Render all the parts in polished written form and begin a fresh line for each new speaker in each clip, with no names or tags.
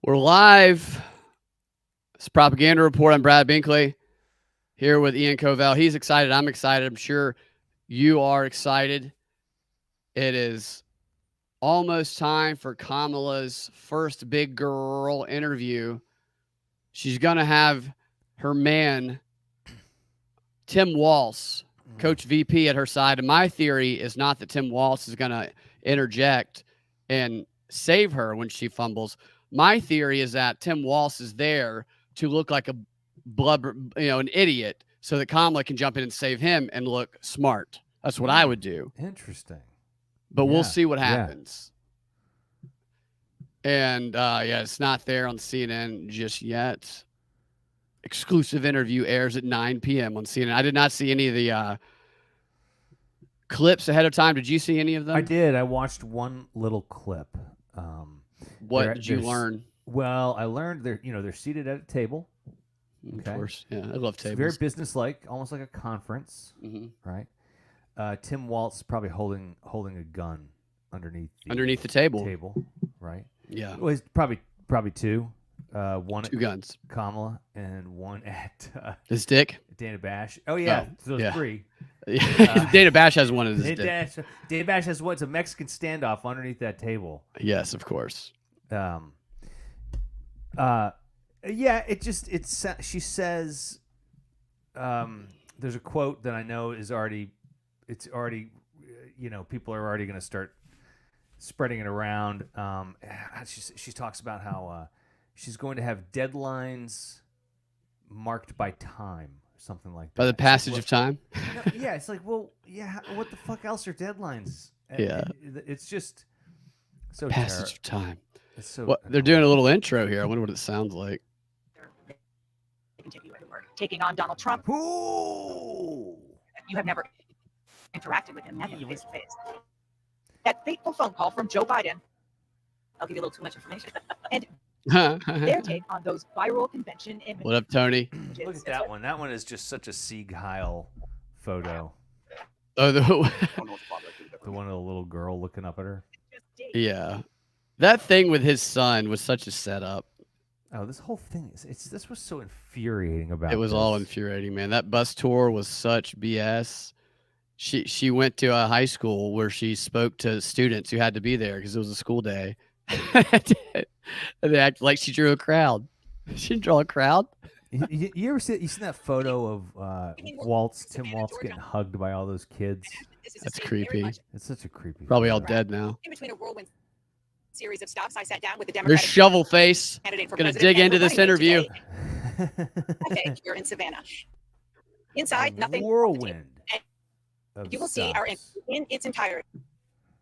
We're live. It's Propaganda Report. I'm Brad Binkley here with Ian Covell. He's excited. I'm excited. I'm sure you are excited. It is almost time for Kamala's first big girl interview. She's going to have her man, Tim Walz, Coach VP, at her side. And my theory is not that Tim Walz is going to interject and save her when she fumbles. My theory is that Tim Walz is there to look like a blubber, an idiot, so that Kamala can jump in and save him and look smart. That's what I would do.
Interesting.
But we'll see what happens. And it's not there on CNN just yet. Exclusive interview airs at 9 p.m. on CNN. I did not see any of the clips ahead of time. Did you see any of them?
I did. I watched one little clip.
What did you learn?
Well, I learned they're seated at a table.
Okay. Of course. Yeah, I love tables.
It's very businesslike, almost like a conference, right? Tim Walz probably holding a gun underneath
the table.
Right?
Yeah.
Well, it's probably two. One
two guns.
Kamala and one at
his dick.
Dana Bash. Oh yeah, so it's three.
Dana Bash has one at his dick.
Dana Bash has one. It's a Mexican standoff underneath that table.
Yes, of course.
She says, there's a quote that I know is already, people are already going to start spreading it around. She talks about how she's going to have deadlines marked by time, something like that.
By the passage of time?
It's like, well, yeah, what the fuck else are deadlines?
Yeah.
It's just so
passage of time.
It's so
they're doing a little intro here. I wonder what it sounds like.
Taking on Donald Trump.
Ooh.
You have never interacted with him, met him face to face. That fateful phone call from Joe Biden. I'll give you a little too much information. And their take on those viral convention images.
What up, Tony?
Look at that one. That one is just such a Sieg Heil photo.
Oh, the
one of the little girl looking up at her.
Yeah. That thing with his son was such a setup.
Oh, this whole thing this was so infuriating about
it. Was all infuriating, man. That bus tour was such BS. She went to a high school where she spoke to students who had to be there because it was a school day. And they acted like she drew a crowd. She didn't draw a crowd.
You seen that photo of Tim Walz getting hugged by all those kids?
That's creepy.
It's such a creepy.
Probably all dead now.
In between a whirlwind series of stops, I sat down with the
There's
Democratic
Shovel Face. Gonna dig into this interview.
Okay, you're in Savannah. Inside, nothing.
Whirlwind.
You will see our in its entirety.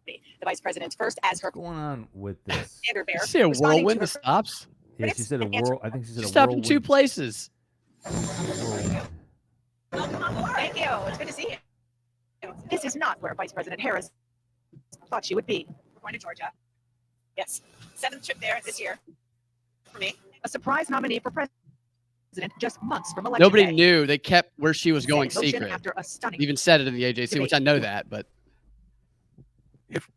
The vice president's first as her.
What's going on with this?
Standard bearer.
Did you say a whirlwind of stops?
Yeah, she said a whirl. I think she said
she
a
stopped
whirlwind.
in two places.
Thank you. It's good to see you. This is not where Vice President Harris thought she would be. We're going to Georgia. Yes. 7th trip there this year. For me. A surprise nominee for president just months from election
Nobody
day.
knew. They kept where she was going secret.
After a stunning
even said it in the AJC, which I know that, but
if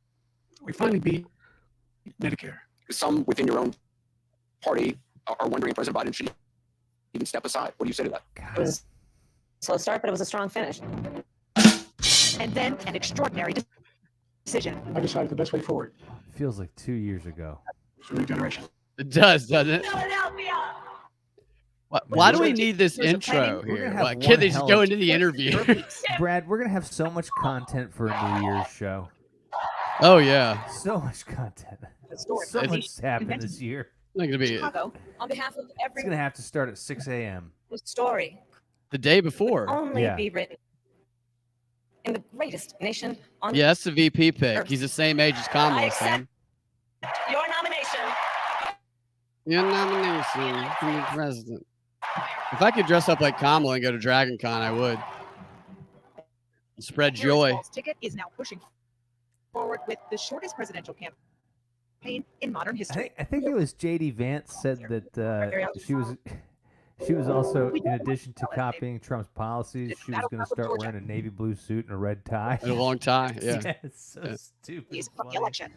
we finally beat Medicare, some within your own party are wondering if President Biden should even step aside. What do you say to that?
It was a slow start, but it was a strong finish.
And then an extraordinary decision.
I decided the best way forward.
Feels like 2 years ago.
For a new generation.
it does, doesn't it?
Philadelphia.
Why do we need this intro here? Why can't they just go into the interview?
Brad, we're gonna have so much content for a New Year's show.
Oh yeah,
So much content. So much happened this year.
not gonna be
Chicago, on behalf of
It's
every
gonna have to start at 6 a.m.
story,
the day before.
Only
Yeah.
be written in the greatest nation on
Yeah, that's the VP pick. He's the same age as Kamala. Sam.
your nomination.
Your nomination for the president. If I could dress up like Kamala and go to Dragon Con, I would. Spread joy.
Harris' ticket is now pushing forward with the shortest presidential campaign in modern history.
I think it was J.D. Vance said that she was also, in addition to copying Trump's policies, she was going to start wearing a navy blue suit and a red tie.
And a long tie. Yeah.
It's so stupid.
Of the election.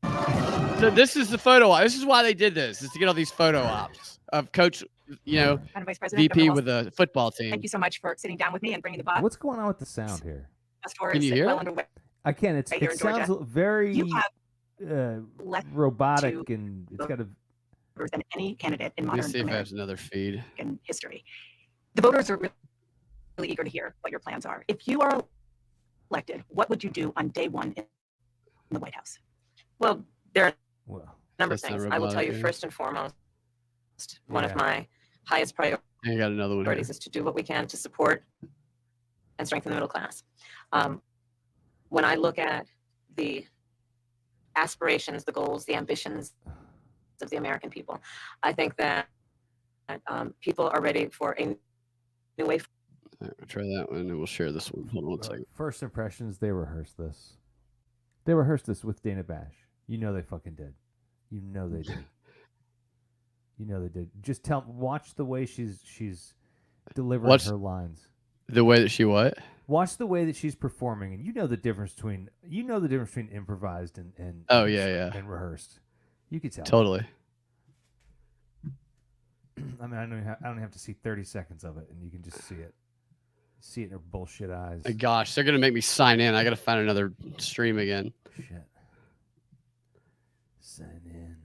It's So this is the photo op. This is why they did this, is to get all these photo ops of Coach,
Madam Vice President,
VP
Governor
with a football team.
thank you so much for sitting down with me and bringing the bus.
What's going on with the sound here?
Tour
Can
is
you hear
well
it?
underway.
I can.
Right here
It
in Georgia.
sounds very
You have less
robotic,
to
and it's got a.
voters than any candidate in
Let me
modern
see if
American
there's another feed.
history. The voters are really eager to hear what your plans are. If you are elected, what would you do on day one in the White House?
Well, there are
Well,
a number of
That's not
things. I will tell you
robotic,
first and foremost, one of
Yeah.
my highest priorities
I got another one here.
is to do what we can to support and strengthen the middle class. When I look at the aspirations, the goals, the ambitions of the American people, I think that people are ready for a new way.
All right, we'll try that one, and we'll share this one. Hold on one second.
First impressions, they rehearsed this. They rehearsed this with Dana Bash. You know they fucking did. You know they did. You know they did. Just watch the way she's delivering
What's-
her lines.
The way that she what?
Watch the way that she's performing, and you know the difference between improvised and
Oh, yeah.
and rehearsed. You could tell.
Totally.
I mean, I don't have to see 30 seconds of it, and you can just see it. See it in her bullshit eyes.
My gosh, they're gonna make me sign in. I gotta find another stream again.
Shit. Sign in.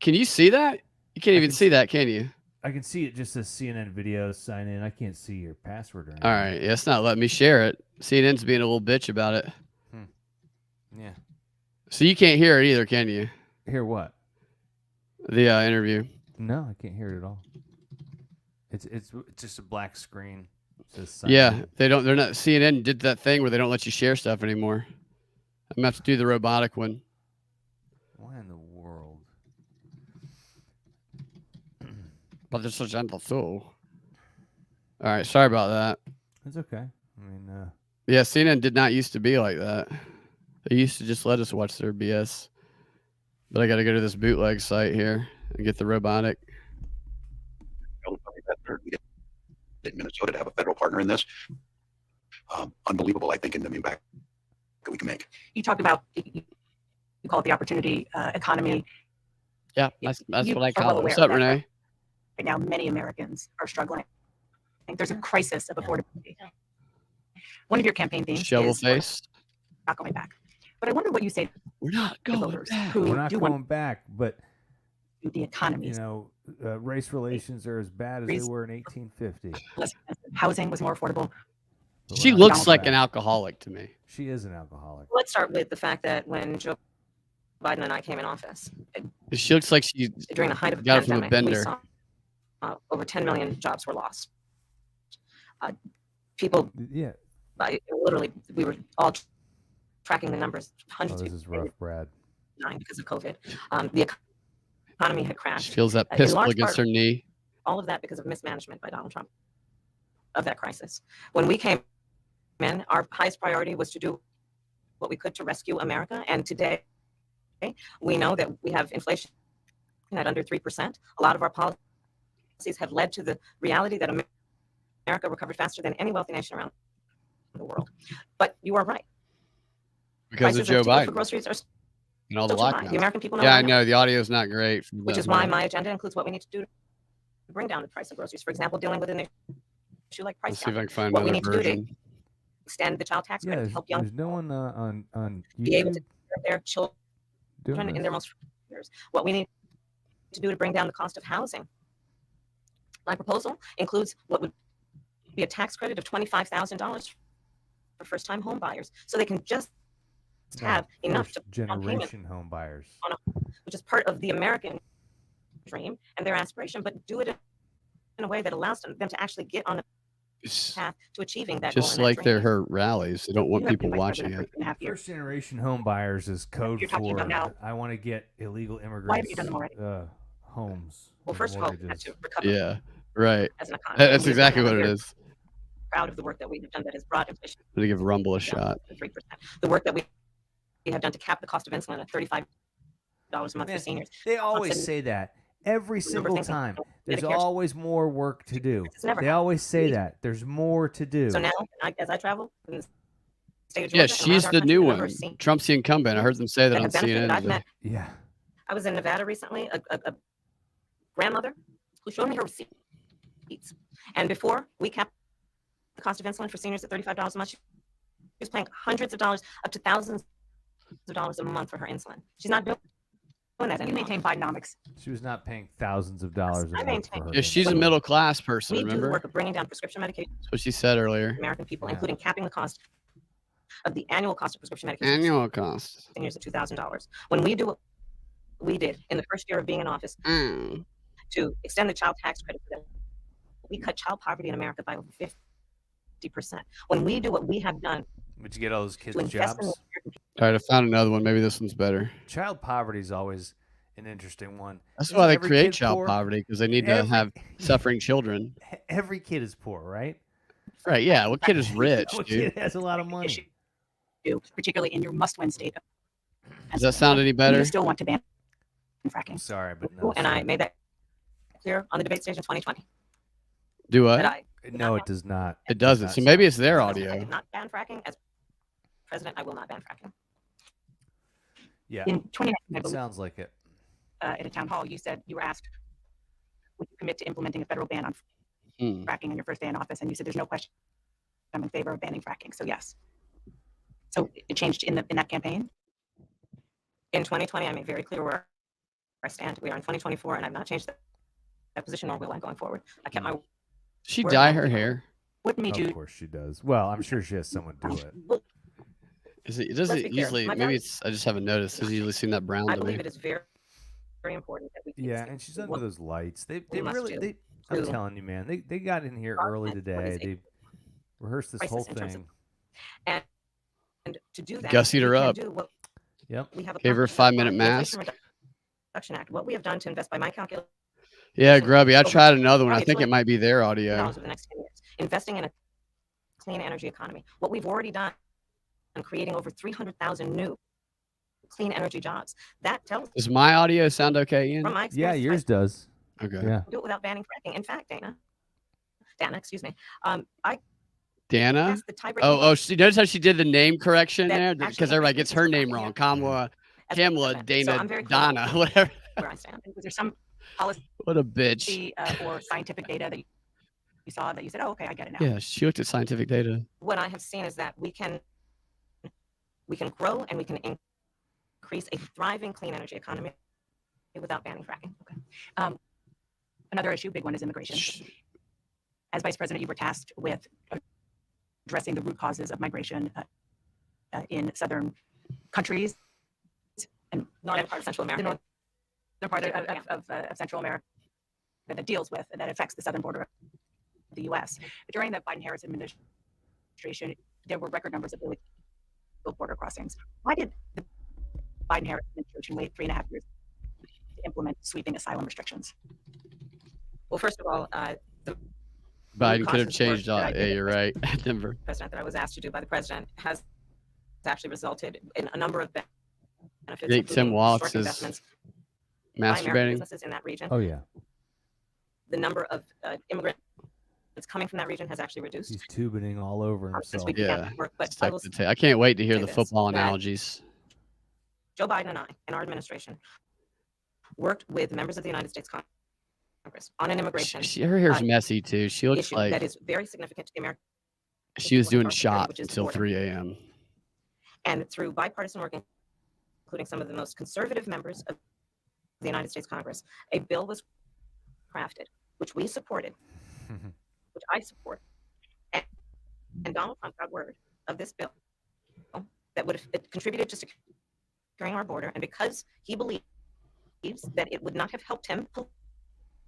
Can you see that? You can't
I
even
can
see that, can you?
I can see it just says CNN videos, sign in. I can't see your password or anything.
All right, yeah, it's not letting me share it. CNN's being a little bitch about it.
Yeah.
So you can't hear it either, can you?
Hear what?
The interview.
No, I can't hear it at all. It's just a black screen. It says sign
Yeah,
in.
they're not. CNN did that thing where they don't let you share stuff anymore. I'm gonna have to do the robotic one.
Why in the world?
But it's so gentle too. All right, sorry about that.
It's okay. I mean,
Yeah, CNN did not used to be like that. They used to just let us watch their BS. But I got to go to this bootleg site here and get the robotic.
In Minnesota to have a federal partner in this. Unbelievable, I think, in the impact that we can make.
You talked about, you call it the opportunity economy.
Yeah, that's
You
what I
are
call
well
it. What's
aware
up,
of that,
Renee?
Right now, many Americans are struggling. I think there's a crisis of affordability. One of your campaign themes
Shovel
is we're
face.
not going back. But I wonder what you say
We're not
to
going
voters
back.
who
we're not
do
going
want
back, but
the economy.
you know, race relations are as bad as they were in 1850.
Less expensive. Housing was more affordable.
But
She
we're not
looks
going
like
back.
an alcoholic to me.
She is an alcoholic.
Let's start with the fact that when Joe Biden and I came in office,
She looks like she
during the height of the
got it from a
pandemic, we
bender.
saw over 10 million jobs were lost. People,
Yeah.
literally, we were all tracking the numbers,
Oh,
hundreds
this is rough, Brad.
dying because of COVID. The economy had
She
crashed.
feels that
in
pistol
large
against
part-
her knee.
All of that because of mismanagement by Donald Trump of that crisis. When we came in, our highest priority was to do what we could to rescue America. And today, we know that we have inflation at under 3%. A lot of our policies have led to the reality that America recovered faster than any wealthy nation around the world. But you are right.
Because of
Prices
Joe
particularly for
Biden
groceries are
and all the
still too high. The
lockdowns.
American people know
Yeah, I
that,
know. The audio's not great. from
which
the-
is why my agenda includes what we need to do to bring down the price of groceries. For example, dealing with an issue like price
Let's see if I
gouging.
can find
What we
another
need to do to
version.
extend the child tax
Yeah,
credit to
there's,
help young
there's no one on
be able to
YouTube
serve their children
doing
in
this.
their most years. What we need to do to bring down the cost of housing. My proposal includes what would be a tax credit of $25,000 for first-time home buyers, so they can just
No,
have enough to
first
put down payment,
generation home buyers.
which is part of the American dream and their aspiration, but do it in a way that allows them to actually get on a
It's
path to achieving that goal.
just
and that
like
dream.
they're her rallies. They don't want
You have
people
been vice
watching
president
it.
for 3.5 years.
First generation home buyers is code
You're talking
for
about now.
I want to get illegal
Why have
immigrants
you done them already?
homes.
Well,
with
first of all, we have
mortgages.
to recover
Yeah, right.
as an economy.
That's
and
exactly
we're
what it
very
is.
Proud of the work that we have done that has brought inflation
I'm gonna give Rumble a
down
shot.
to 3%. The work that we have done to cap the cost of insulin at $35 a month
Man,
for seniors.
They always
said-
say that every
Remember
single
things like
time. There's
Medicare-
always more work to do.
It's never
They
happened.
always say that. There's more to do.
So now, as I travel in the state of
Yeah,
Georgia, around
she's
our
the
country,
new
number of
one.
seniors
Trump's the incumbent. I heard them say that
that
on
have benefited. I've
CNN.
met.
Yeah.
I was in Nevada recently. A grandmother who showed me her receipts, and before we capped the cost of insulin for seniors at $35 a month, she was paying hundreds of dollars, up to thousands of dollars a month for her insulin. She's not doing that
You
anymore.
maintain Bidenomics.
She was not paying thousands of dollars a
I
month
maintain-
for her.
Yeah, she's a
insulin.
middle class person.
We do the
Remember?
work of bringing down prescription medication
That's what she said earlier.
for American people,
Yeah.
including capping the cost of the annual cost of prescription medication for
Annual cost.
seniors at $2,000. When we do what we did in the first year of being in office
Mm.
to extend the child tax credit for them, we cut child poverty in America by over 50%. When we do what we have done
Would you get all those kids
to invest in the
jobs?
American people,
All right, I found another one. Maybe this one's better.
Child poverty is always an interesting one.
That's
Isn't
why they
every
create
kid
child
poor?
poverty, because they need to
Every-
have suffering children.
Every kid is poor, right?
Right? Yeah. What kid is rich,
What
dude?
kid has a lot of money?
Issue, particularly in your must-win state.
Does that sound any better?
You still want to ban
I'm
fracking.
sorry, but no.
and I
sir.
made that clear on the debate stage in 2020
Do
that
what?
I
No, it does not.
It doesn't.
does
So
not
maybe
sound-
it's their
I
audio.
did not ban fracking. As president, I will not ban fracking.
Yeah,
In 2019, I
it
believe,
sounds like it.
at a town hall, you said you were asked, would you commit to implementing a federal ban on
Hmm.
fracking in your first day in office? And you said, there's no question, I'm in favor of banning fracking. So yes. So it changed in that campaign?
In 2020, I made very clear where I stand. We are in 2024, and I've not changed that position, nor will I going forward. I kept my
She
Word
dye
on
her
the-
hair.
What made
Of
you,
course she does. Well, I'm sure she has someone do it.
well,
Is it?
Let's
Does
be
it
clear,
usually?
my
Maybe
dad-
it's. I just haven't noticed. Does it usually seem that brown
I
to
believe
me?
it is very, very important that we
Yeah, and she's under
what
those lights. They
we must
really
do
they I'm
to
telling you, man, they got in here
Our
early
what
today.
is a
They rehearsed this
crisis
whole
in terms of-
thing.
and to do that,
Gussied
we
her
can
up.
do what
Yep.
we have
Gave her a
accomplished so
5-minute
far. The Inflation
mask.
Reduction Act. What we have done to invest, by my calculation,
Yeah, Grubby. I
over
tried another one. I
probably
think it might be their audio.
$2 over the next 10 years, investing in a clean energy economy. What we've already done and creating over 300,000 new clean energy jobs. That tells
Does my audio sound okay,
from
Ian?
my
Yeah,
experience,
yours does.
Okay.
Yeah.
do it without banning fracking. In fact, Dana, excuse me, I
Dana.
passed the tiebreaking
Oh,
vote
she notice how she did the name correction
That
there
actually
because everybody
increases
gets her
the
name
funding
wrong.
Mhm.
as
Kamala,
president.
Dana,
So I'm very clear
Donna, whatever.
where I stand.
was there some policy
What a bitch.
or scientific data that you saw that you said, oh, okay, I get it now?
Yeah, she looked at scientific data.
What I have seen is that we can grow and we can increase a thriving clean energy economy without banning fracking.
Another issue, big one, is immigration. As vice president, you were tasked with addressing the root causes of migration in southern countries and
Northern part of Central
the
America.
northern part of Central America that deals with, that affects the southern border of the U.S. During the Biden-Harris administration, there were record numbers of illegal border crossings. Why did the Biden-Harris administration wait 3.5 years to implement sweeping asylum restrictions?
Well, first of all, the
Biden could have
causes
changed.
work that I
Yeah,
did
you're right. Denver.
president that I was asked to do by the president has actually resulted in a number of benefits.
Think Tim
including
Walz
historic
is
investments by American
Masturbating.
businesses in that region.
Oh yeah.
The number of immigrants coming from that region has actually reduced.
He's tubining all over
since
himself.
we began
Yeah,
that work. But
It's
I
tough
will
to take. I can't wait to hear
say
the
this,
football
that-
analogies.
Joe Biden and I, and our administration, worked with members of the United States Congress on an immigration
Her hair's
uh,
messy too. She looks
issue
like
that is very significant to the American
she was
people
doing
across the country,
shot
which is the
until
border.
3 a.m.
And through bipartisan work, including some of the most conservative members of the United States Congress, a bill was crafted, which we supported, which I support. And Donald Trump got word of this bill that would have contributed to securing our border. And because he believes that it would not have helped him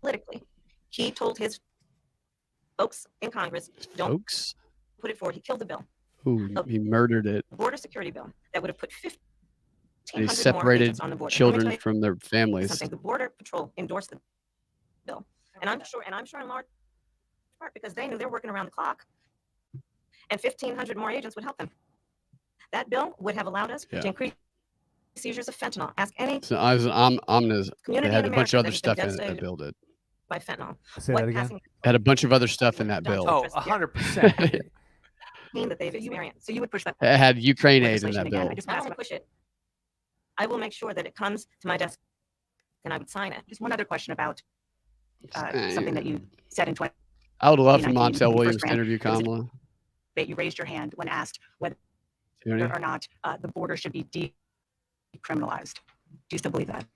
politically, he told his folks in Congress, don't
Folks,
put it forward. He killed the bill,
who he murdered it.
border security bill, that would have put
He
1,500 more
separated
agents on the border. Let me
children
tell you
from their families.
something. The Border Patrol endorsed the bill, and I'm sure in large part because they knew they were working around the clock, and 1,500 more agents would help them. That bill would have allowed us
Yeah.
to increase seizures of fentanyl. Ask any
So I was ominous. It
community
had
in
a bunch
America
of
that
other
has been
stuff in it that
devastated
built it.
by fentanyl.
Say
What
that again.
passing
Had a bunch of other stuff in that bill.
Oh, 100%.
pain that they've
So you would-
experienced.
So you would push that
It had Ukraine aid in
legislation
that
again.
bill.
I just
I
want to
don't
ask
push it. I will make sure that it comes to my desk and I would sign it.
just one other question about something that you said in 20.
I would love for
2019
Montel
when you
Williams
first
to
ran.
interview
It was a-
Kamala.
that you raised your hand when asked whether
Tony?
or not the border should be decriminalized. Do you still believe that?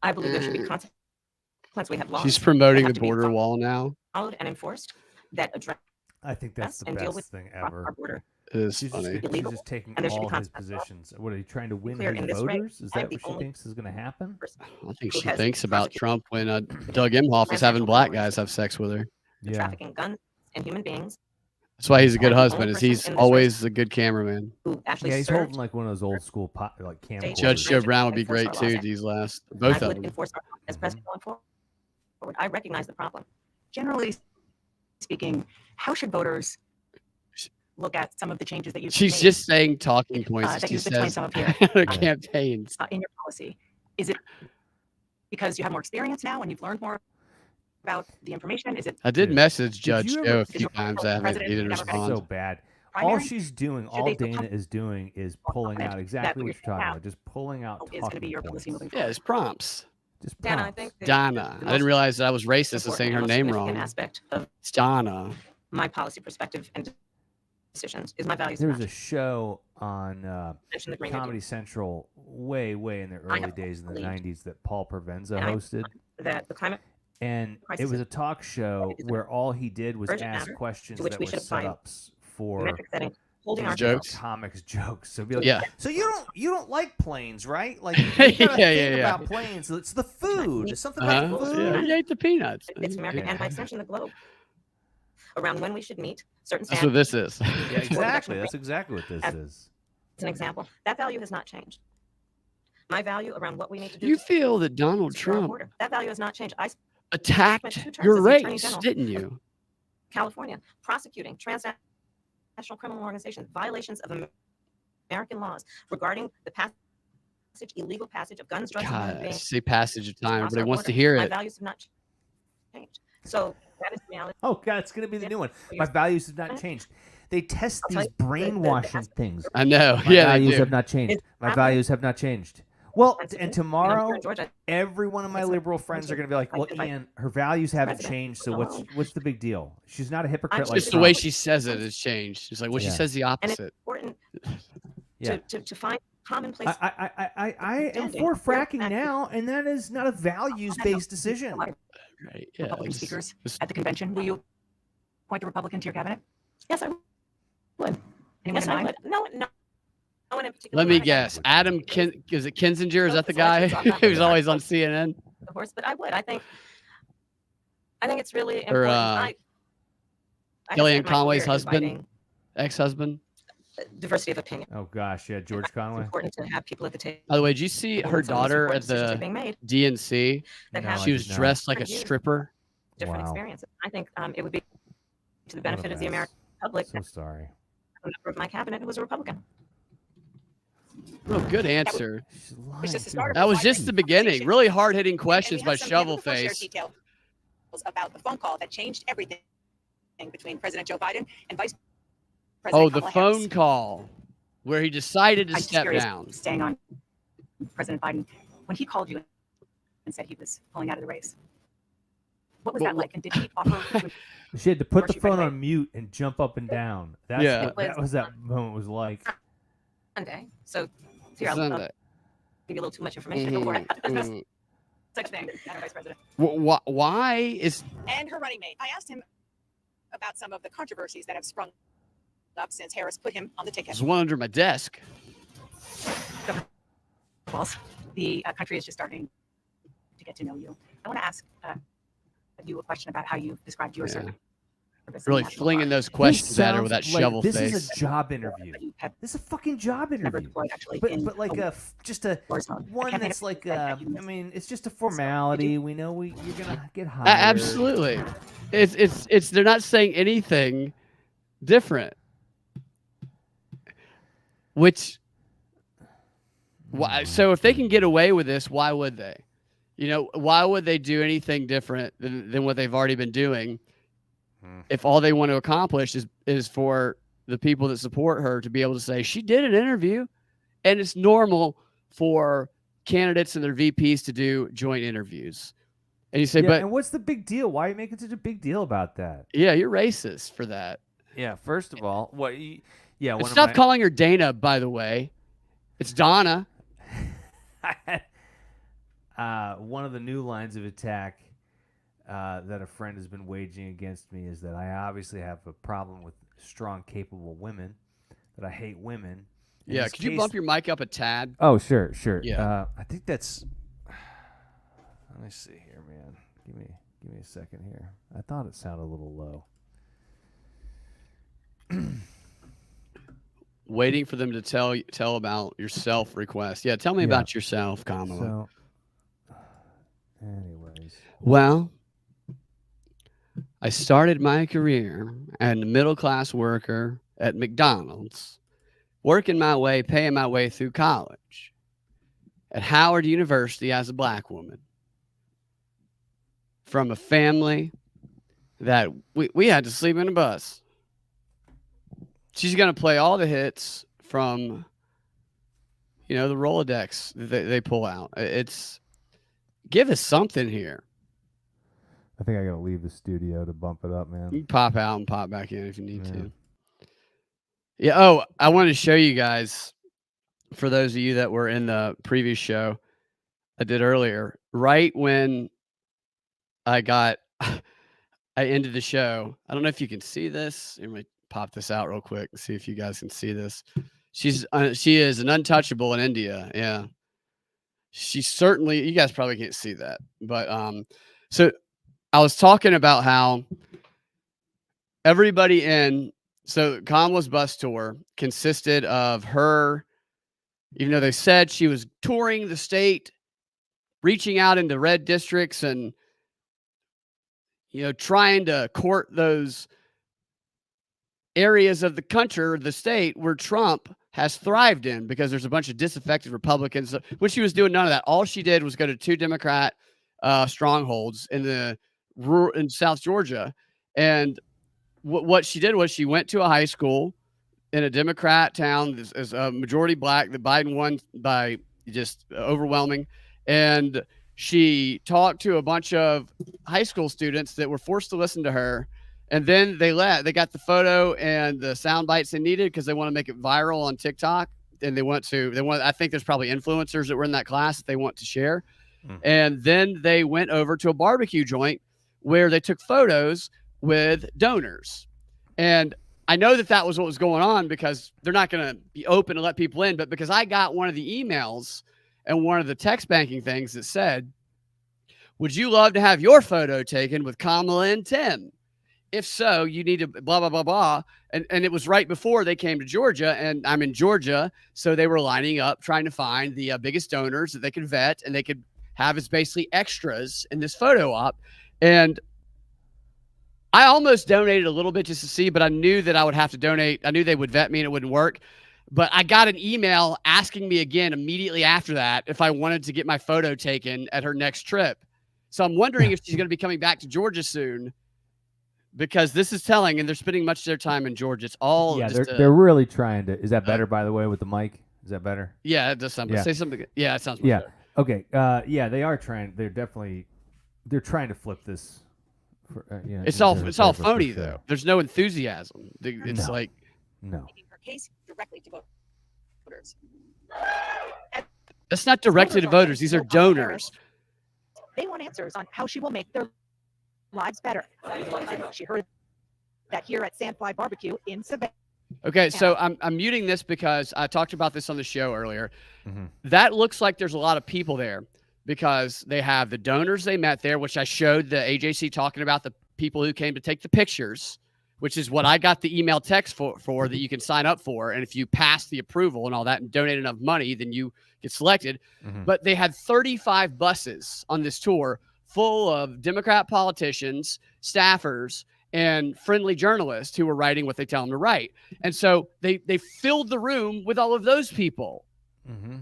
I believe there should be consequences. We have laws
She's promoting
have
the
to be
border wall now.
followed and enforced that address
I think that's the
and deal
best
with
thing
our
ever.
border.
It is
She's
funny.
just,
illegal,
she's just taking
and there should be
all his
consequences.
positions. What are you trying to win
Clear
his
in this rate,
voters? Is
I'm
that
the
what she
only
thinks is going to happen?
person
I think
who
she
has
thinks about
prosecuted
Trump when Doug Emhoff was having
transnational
black
criminals
guys have sex with her.
for
Yeah.
trafficking guns and human beings
That's why he's a good
I'm the only
husband. Is
person
he's
in this
always a good cameraman.
who actually
Yeah, he's
served.
holding like one of those old school like camcorders.
Judge Joe Brown would be
Enforce
great
our laws.
too. These last
I
both of
would
them.
enforce our laws as president going forward. I recognize the problem.
Generally speaking, how should voters look at some of the changes that you've
She's
made
just saying talking points.
that
That she
you've explained
says
some of here
her campaigns.
In your policy? Is it because you have more experience now and you've learned more about the information? Is it
I did
Dude,
message Judge
you
Joe
ever-
a few times. I haven't.
President
He didn't
never got
respond.
So bad. All
primary?
she's doing,
Should
all
they feel
Dana is doing is pulling out exactly what you're talking about. Just pulling out
is going to be
talking
your policy
points.
moving
Yeah,
forward?
it's prompts.
Just
Dan, I
prompts.
think that
Donna.
the
I
most
didn't realize that I was racist and
important
saying her
and most
name
significant
wrong.
aspect of
It's Donna.
my policy perspective and decisions is my values.
There
of
was a
action.
show on
Mention the Green New Deal.
Comedy Central way in the
I
early
have
days in the
believed-
90s that Paul Provenza
And I-
hosted.
that the climate
And it
crisis
was a talk show
is a
where all he did was
urgent
ask
matter
questions
to which
that
we
were
should apply
setups for
metric setting, holding
these
ourselves
jokes.
comics jokes. So be like,
Yeah.
so you don't like planes, right? Like you gotta
Yeah,
think
yeah.
about planes. It's the food. It's something
Uh-huh.
about food.
Yeah, he ate the peanuts.
it's America and by
Yeah.
extension the globe around when we should meet certain
That's what
standards.
this is.
Yeah, exactly. That's exactly what this is.
As an example, that value has not changed. My value around what we need to do
You
to
feel that Donald
secure our
Trump
border, that value has not changed. I spent
attacked
2 terms
your
as the Attorney
race,
General
didn't
of
you?
California prosecuting transnational criminal organizations, violations of American laws regarding the illegal passage of guns, drugs, and human
God,
beings
say passage of time.
across
Everybody
our
wants to
border.
hear
My
it.
values have not changed. So that is the reality.
Oh God, it's gonna be the
Yeah.
new one.
You're-
My values have not changed. They test
I'll tell
these
you, the
brainwashing things.
I know.
My
Yeah, they
values
do.
have not changed.
It's
My
happening.
values have not changed. Well,
Pennsylvania,
and
I'm
tomorrow,
here in Georgia.
every one of my
It's like-
liberal friends are going to be like,
I
"Well,
invite
Ian, her values haven't
President
changed, so
alone.
what's the big deal? She's not a hypocrite
It's
like
Just the
Trump."
way she says it has changed. She's like, well, she
Yeah.
says the
And it's
opposite.
important
Yeah.
to find commonplace.
I am
understanding
for
where
fracking
that-
now, and that is not a values-based decision.
Right. Yeah.
Republican
just-
speakers
just-
at the convention? Will you appoint a Republican to your cabinet?
Yes, I would.
Anyone
Yes,
in
I
mind?
would. No one in particular.
Let me
I got
guess. Adam is it Kinzinger? Is that the
Focus
guy
elections on that.
who's always on CNN?
Of course, but I would. I think it's really
Or,
important.
uh,
I have
Kellyanne
spent my
Conway's
career
husband?
inviting
Ex-husband.
diversity of opinion.
Oh gosh, yeah, George
It's
Conway.
important to have people at the table.
By the way, did you see her
when some of these
daughter
important
at
decisions are
the
being made
DNC?
that
No,
have
I
She was
did not.
dressed like a
Different views.
stripper.
different
Wow.
experiences. I think it would be to the
What a
benefit of the
mess.
American public.
So sorry.
A member of my cabinet who was a Republican.
Oh, good answer.
She's
It's
lying
just the
to
start
her
of
That was
wide
just
range
the
of
beginning.
conversation.
Really hard-hitting
And we
questions
have
by
some beautiful shared
Shovelface.
details about the phone call that changed everything between President Joe Biden and Vice President
Oh, the
Kamala
phone
Harris.
call where he decided to
I'm just
step
curious,
down.
staying on President Biden, when he called you and said he was pulling out of the race, what was
Well,
that like? And did he offer to
She had to put
Or
the
she ran
phone
away.
on mute and jump up and down. That's
Yeah.
what, that was that moment was like.
Sunday. So here, I'll
Sunday.
give you a little too much information. Don't worry.
Mhm,
There's
mhm.
such thing, Madam Vice President?
Why is
And her running mate. I asked him about some of the controversies that have sprung up since Harris put him on the ticket.
there's one under my desk?
Well, the country is just starting to get to know you. I want to ask you a question about how you described your
Yeah.
service. in
Really
National
flinging
Guard.
those questions at her with that
sounds like
shovel
this
face.
is a job interview.
But you have
This is a fucking job
never
interview.
deployed actually
But
in
but like just a
war zone. I
one
can't think
that's
of
like
that you
I
missed.
mean it's just a formality. We know you're gonna get hired.
Absolutely. It's they're not saying anything different. Which why so if they can get away with this, why would they? You know, why would they do anything different than what they've already been doing? if all they want to accomplish is for the people that support her to be able to say she did an interview, and it's normal for candidates and their VPs to do joint interviews. And you say,
Yeah,
but
and what's the big deal? Why are you making such a big deal about that?
yeah, you're racist for that.
Yeah, first of all, yeah,
And
one
stop
of
calling her Dana, by the way. It's Donna.
one of the new lines of attack that a friend has been waging against me is that I obviously have a problem with strong, capable women, that I hate women. In
Yeah,
this
could you
case-
bump your mic up a tad?
Oh, sure.
Yeah.
I think that's. Let me see here, man. Give me a second here. I thought it sounded a little low.
Waiting for them to tell about your self request. Yeah, tell me
Yeah.
about yourself, Kamala.
So, anyways.
Well, I started my career as a middle class worker at McDonald's, working my way, paying my way through college at Howard University as a black woman, from a family that we had to sleep in a bus. She's going to play all the hits from, the Rolodex that they pull out. It's give us something here.
I think I gotta leave the studio to bump it up, man.
You can pop out and pop back in if you need
Yeah.
to. Yeah. Oh, I wanted to show you guys, for those of you that were in the previous show I did earlier, right when I ended the show. I don't know if you can see this. Let me pop this out real quick and see if you guys can see this. She is an untouchable in India. Yeah. She certainly, you guys probably can't see that, but so I was talking about how so Kamala's bus tour consisted of her, even though they said she was touring the state, reaching out into red districts and, trying to court those areas of the country or the state where Trump has thrived in, because there's a bunch of disaffected Republicans. When she was doing none of that, all she did was go to 2 Democrat strongholds in South Georgia. And what she did was she went to a high school in a Democrat town as a majority black. The Biden won by just overwhelming. And she talked to a bunch of high school students that were forced to listen to her. And then they got the photo and the sound bites they needed because they want to make it viral on TikTok. And I think there's probably influencers that were in that class that they want to share. And then they went over to a barbecue joint where they took photos with donors. And I know that was what was going on, because they're not going to be open to let people in, but because I got one of the emails and one of the text banking things that said, would you love to have your photo taken with Kamala and Tim? If so, you need to blah, blah, blah, blah. And it was right before they came to Georgia, and I'm in Georgia. So they were lining up, trying to find the biggest donors that they could vet and they could have as basically extras in this photo op. And I almost donated a little bit just to see, but I knew that I would have to donate. I knew they would vet me and it wouldn't work. But I got an email asking me again immediately after that if I wanted to get my photo taken at her next trip. So I'm wondering if she's going to be coming back to Georgia soon, because this is telling, and they're spending much of their time in Georgia. It's all
they're really trying to. Is that better, by the way, with the mic? Is that better?
Yeah, it does sound.
Yeah.
Say something. Yeah, it sounds. Much
Yeah.
better.
Okay. They are trying. They're trying to flip this.
It's all phony though. There's no enthusiasm. It's like
no.
Her case directly to voters.
That's not directly to voters. These are donors.
They want answers on how she will make their lives better. She heard that here at Sandfly Barbecue in Savannah.
Okay, so I'm muting this because I talked about this on the show earlier.
Mm-hmm.
That looks like there's a lot of people there, because they have the donors they met there, which I showed the AJC talking about the people who came to take the pictures, which is what I got the email text for that you can sign up for. And if you pass the approval and all that and donate enough money, then you get selected.
Mm-hmm.
But they had 35 buses on this tour full of Democrat politicians, staffers, and friendly journalists who were writing what they tell them to write. And so they filled the room with all of those people.
Mm-hmm.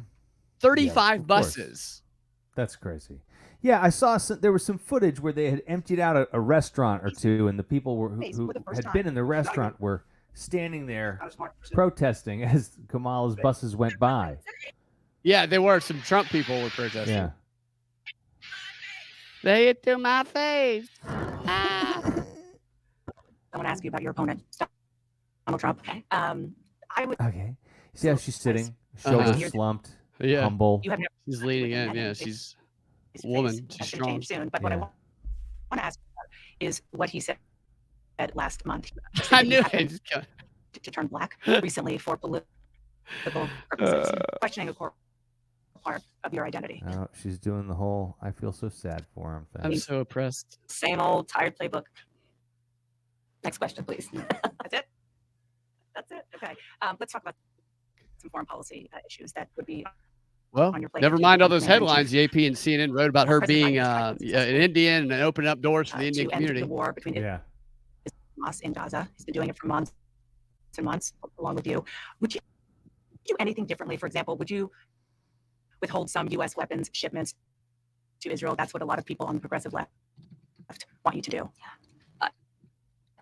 35
of course.
buses.
That's crazy. Yeah, I saw there was some footage where they had emptied out a restaurant or two, and the people who had been in the restaurant were standing there protesting as Kamala's buses went by.
Yeah, there were some Trump people were protesting.
Yeah.
Say it to my face. Ah.
I want to ask you about your opponent, Donald Trump. I would.
Okay. See how she's sitting,
Uh-huh.
shoulders slumped,
Yeah.
humble.
You have never.
She's leaning in. Yeah, she's a woman. She's
That's going to
strong.
change soon. But what I
Yeah.
want to ask about is what he said last month.
I knew
He
it.
happened to turn black recently for political purposes, questioning a core part of your identity.
Oh, she's doing the whole "I feel so sad for him" thing.
I'm so oppressed.
Same old tired playbook. Next question, please.
That's it. That's it. Okay. Let's talk about some foreign policy issues that would be
Well,
on your plate.
never
if you
mind all
become
those
commander in
headlines.
chief.
The AP and CNN wrote about her
President
being
Biden has tried to
an Indian and opening up doors for the Indian
to end
community.
the war between
Yeah.
Hamas and Gaza. He's been doing it for months and months, along with you. Would you do anything differently? For example, would you withhold some U.S. weapons shipments to Israel? That's what a lot of people on the progressive left want you to do.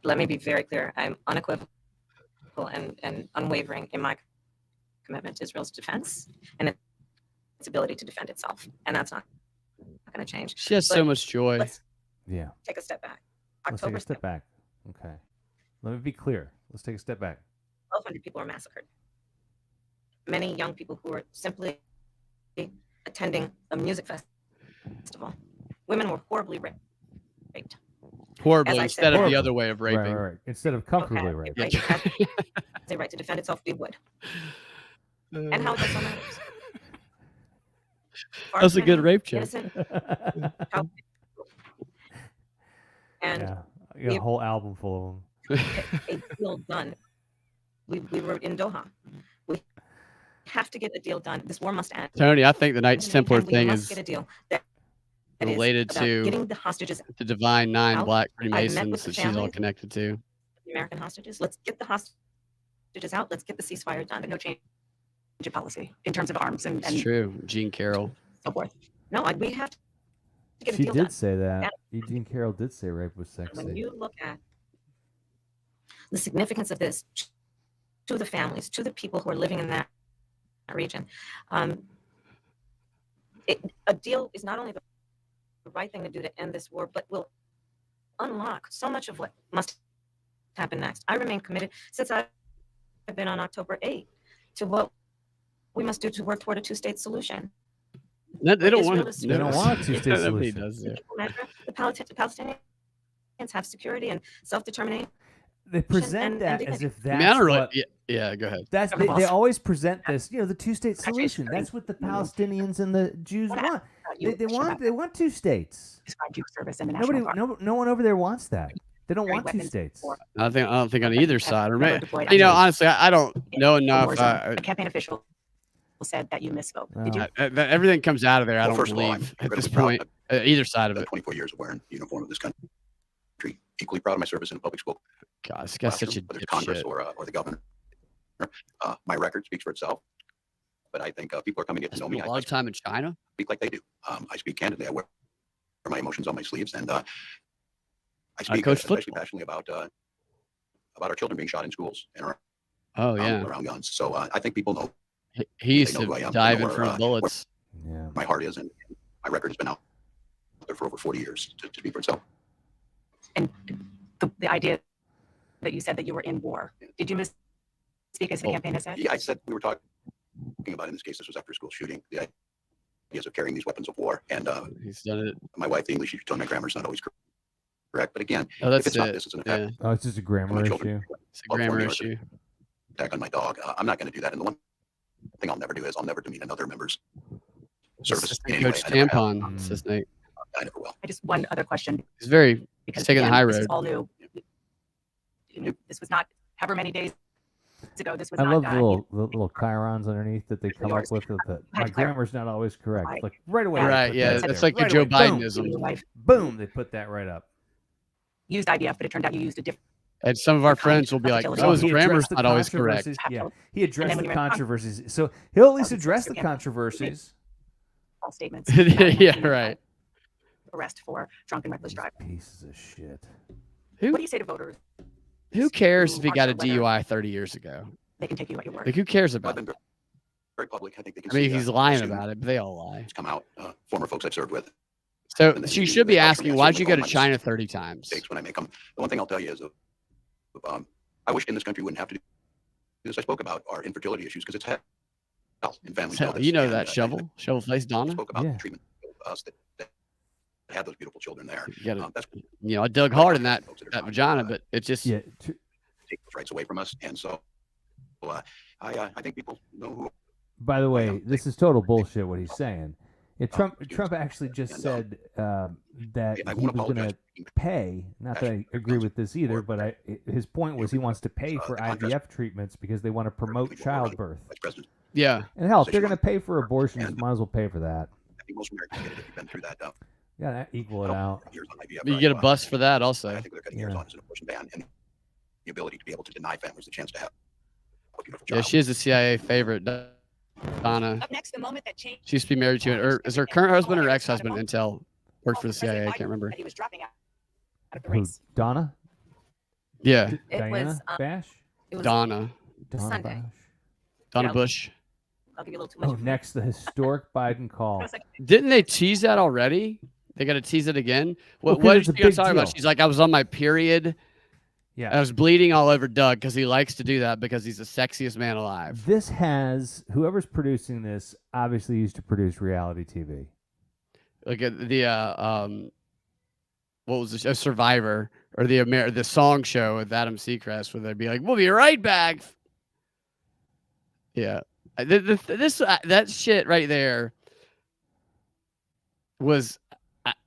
Let me be very clear. I'm unequivocal and unwavering in my commitment to Israel's defense and its ability to defend itself. And that's not going to change.
She has so
But
much joy.
Let's
Yeah.
take a step back.
Let's take
October
a step back. Okay. Let me be clear. Let's take a step back.
1,200 people were massacred. Many young people who were simply attending a music festival. Women were horribly raped.
Horribly,
as I
instead
said-
of the other way of raping.
Right. Instead of comfortably
Okay,
raped.
right, has the right to defend itself, we would. And how that so matters. Far
That's a
too
good
many
rape joke.
innocent child- And
Yeah. I got a whole album full of them.
a deal done. We were in Doha. We have to get a deal done. This war must end.
Tony, I think the Knights Templar
And we
thing
must
is
get a deal that is
related
about
to
getting the hostages,
the Divine Nine
out.
Black
I've met with
Freemasons
the
that she's all
families.
connected to.
the American hostages. Let's get the hostages out. Let's get the ceasefire done.
But no change in policy in terms of arms and
It's true. Jean Carroll.
so forth.
No, we have to get a
She
deal
did
done.
say that. Eugene Carroll did say rape was
When
sexy.
you look at the significance of this to the families, to the people who are living in that region, a deal is not only the right thing to do to end this war, but will unlock so much of what must happen next. I remain committed since I've been on October 8th to what we must do to work toward a two-state solution.
No, they don't
Israel
want
is-
They don't want a two-state
Nobody
solution.
does it.
The Palestinians have security and self-determination.
They present
and
that
dignity.
as if
I
that's
mean, I don't really.
what
Yeah, go ahead.
that's
Government
they
boss.
always present this, the two-state solution. That's what the Palestinians and the Jews want. They want two states.
described your service in the National
Nobody,
Guard.
no one over there wants that. They don't
Carry
want two
weapons
states.
for-
I don't think on either side. Or
never
maybe,
deployed
honestly, I don't know enough.
war zone. A campaign official said that you misspoke. Did you?
Everything comes out of there. I
Well,
don't
first of all,
believe
I'm
at this
incredibly
point.
proud
Either side of
of
it.
24 years of wearing the uniform of this country. Equally proud of my service in the public school
God, this guy's such a
classroom, whether it's Congress
dipshit.
or the governor. My record speaks for itself, but I think people are coming to get to know me.
A
I
lot of time in China.
speak like they do. I speak candidly. I wear my emotions on my sleeves, and I speak
coach
especially
football.
passionately about our children being shot in schools and around,
Oh yeah,
around guns. So I think people know
he used
know who I
to
am.
dive
They
in
know
front
where,
of bullets.
Yeah.
my heart is, and my record has been out there for over 40 years to speak for itself.
And the idea that you said that you were in war. Did you misspeak as the
Oh.
campaign has said?
Yeah, I said we were talking about, in this case, this was after school shooting, the ideas of carrying these weapons of war. And
He's done it.
my wife, the English teacher, told me my grammar's not always correct. But again,
Oh,
if
that's
it's not
it.
this, it's an
Yeah,
attack
Oh, it's just a
on
grammar
my
issue.
children,
it's a grammar
formula.
issue.
attack on my dog. I'm not going to do that. And the one thing I'll never do is I'll never demean another member's service.
Assistant
in any way.
Coach
I never have.
Tampon. Says Nate.
I never will.
I just one other question
He's very.
because
taking the
again,
high
this is
road.
all new. This was not however many days ago. This was
I
not
love the
done.
little chirons underneath that they come up
yours.
with. That
had
my
to clarify.
grammar's not always correct.
Right.
Like right away. they
Right.
put
Yeah.
that
It's
there.
like a
Right
Joe
away, boom,
You and
Bidenism.
your wife
Boom. They put that right up.
used IDF, but it turned out you used a different.
And some of our friends will be like,
Oh,
"So his
he
grammar's
addressed the
not always correct."
controversies. Yeah,
Absolutely.
he addressed
when
the
you went on-
controversies. So he'll at least
Well,
address
it's
the
your campaign.
controversies.
False statements.
Yeah. Right.
arrest for drunk and reckless
These
driving.
pieces of shit.
What do you say to voters?
Who cares
who
if he
aren't
got a
sure whether
DUI 30 years ago?
they can take you at your word?
Like, who cares
I've
about
been
it?
very public. I think they can
I mean,
see,
he's lying
soon
about it, but they all lie.
it's come out. Former folks I've served with.
So
And then
she
you
should be
vouch for me.
asking,
I
why'd
certainly
you go to
own my
China 30 times?
mistakes when I make them. The one thing I'll tell you is, I wish in this country wouldn't have to do this. I spoke about our infertility issues because it's hell in families.
Hell,
know
you
this.
know
And,
that shovel face
I
Donna.
spoke about
Yeah.
the treatment of us that had those beautiful children there.
You gotta,
That's
you know, I dug hard in that vagina, but it just
Yeah.
take those rights away from us. And so I think people know who.
By the way, this is total bullshit what he's saying. Yeah, Trump
yes.
Trump actually just
And,
said that
I
he
won't
was going
apologize.
to pay. Not that I agree with this either, but his point was he wants to pay for IVF treatments because they want to promote childbirth.
Vice President.
yeah.
And hell, if they're going to pay for abortions,
And-
might as well pay for that.
I think most Americans get it if you've been through that.
You gotta equal it out.
Years on IVF,
You
right?
get a bus for that
I
also.
think they're cutting years
Yeah.
on as an abortion ban and the ability to be able to deny families the chance to have a beautiful
Yeah,
child.
she is a CIA favorite, Donna.
Up next, the moment that changed.
She used to be married to or is her current husband or ex-husband Intel worked for the CIA? I can't remember.
He was dropping out of the
Who,
race.
Donna?
Yeah,
It
Diana
was,
Bash?
it was
Donna
Sunday.
Bash?
Donna
Yeah.
Bush.
I'll give you a little too much.
Oh, next, the historic Biden call.
Didn't they tease that already? They got to tease it again.
Well,
What
'cause
did
it's a
she gonna
big
talk about?
deal.
She's like, I was on my period.
Yeah.
I was bleeding all over Doug because he likes to do that because he's the sexiest man alive.
This has, whoever's producing this obviously used to produce reality TV.
Like the what was the show? Survivor or the song show with Adam Seacrest where they'd be like, "We'll be right back." Yeah, that shit right there was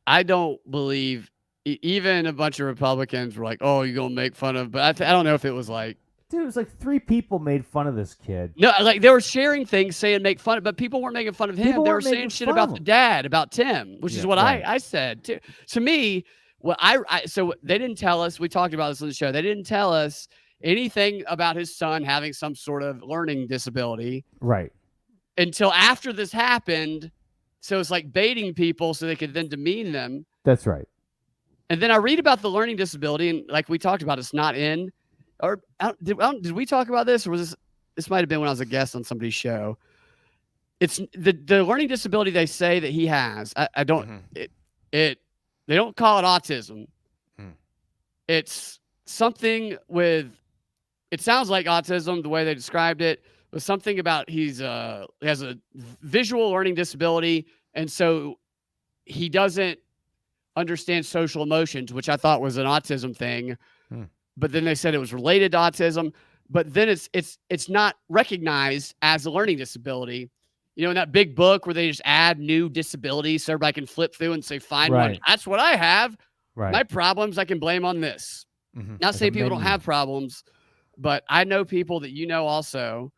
I don't believe even a bunch of Republicans were like, "Oh, you're gonna make fun of," but I don't know if it was like.
Dude, it was like 3 people made fun of this kid.
No, like they were sharing things saying make fun of, but people weren't making fun of him.
People
They were
weren't
saying
making
shit
fun
about
of
the
him.
dad, about Tim, which is
Yeah,
what
right.
I said too. To me, what so they didn't tell us, we talked about this on the show. They didn't tell us anything about his son having some sort of learning disability
Right.
until after this happened. So it's like baiting people so they could then demean them.
That's right.
And then I read about the learning disability, and like we talked about, it's not in. Or did we talk about this, or was this might have been when I was a guest on somebody's show? It's the learning disability they say that he has. I don't it they don't call it autism. It's something with. It sounds like autism the way they described it. Was something about he has a visual learning disability, and so he doesn't understand social emotions, which I thought was an autism thing. But then they said it was related to autism. But then it's not recognized as a learning disability. You know, in that big book where they just add new disabilities so everybody can flip through and say, find one.
Right.
That's what I have.
Right.
My problems I can blame on this.
Mhm.
Not
Like a
saying people don't
menu.
have problems, but I know people that you know also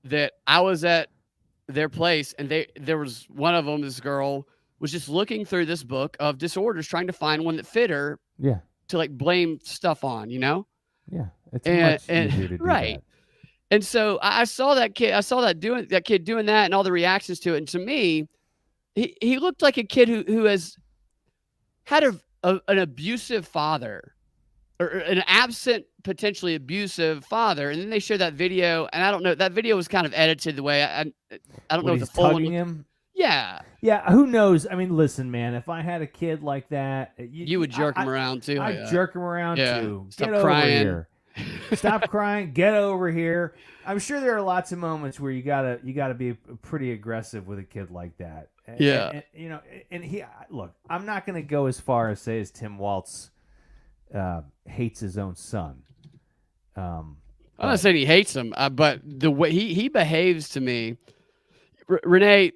that I was at their place and there was one of them, this girl, was just looking through this book of disorders, trying to find one that fit her
Yeah.
to like blame stuff on, you know?
Yeah. It's
And-
much
and-
easier to do
right.
that.
And so I saw that kid, that kid doing that and all the reactions to it. And to me, he looked like a kid who has had an abusive father or an absent, potentially abusive father. And then they showed that video, and I don't know, that video was kind of edited the way I don't know
When
if the
he's
full one.
tugging him.
Yeah,
Yeah, who knows? I mean, listen, man, if I had a kid like that,
you would jerk him around too.
I'd jerk him around
Yeah.
too.
Stop
Get
crying.
over here. Stop crying. Get over here. I'm sure there are lots of moments where you gotta be pretty aggressive with a kid like that.
Yeah.
And, you know, and he look. I'm not gonna go as far as say as Tim Waltz hates his own son.
I'm not saying he hates him, but the way he behaves to me, Renee,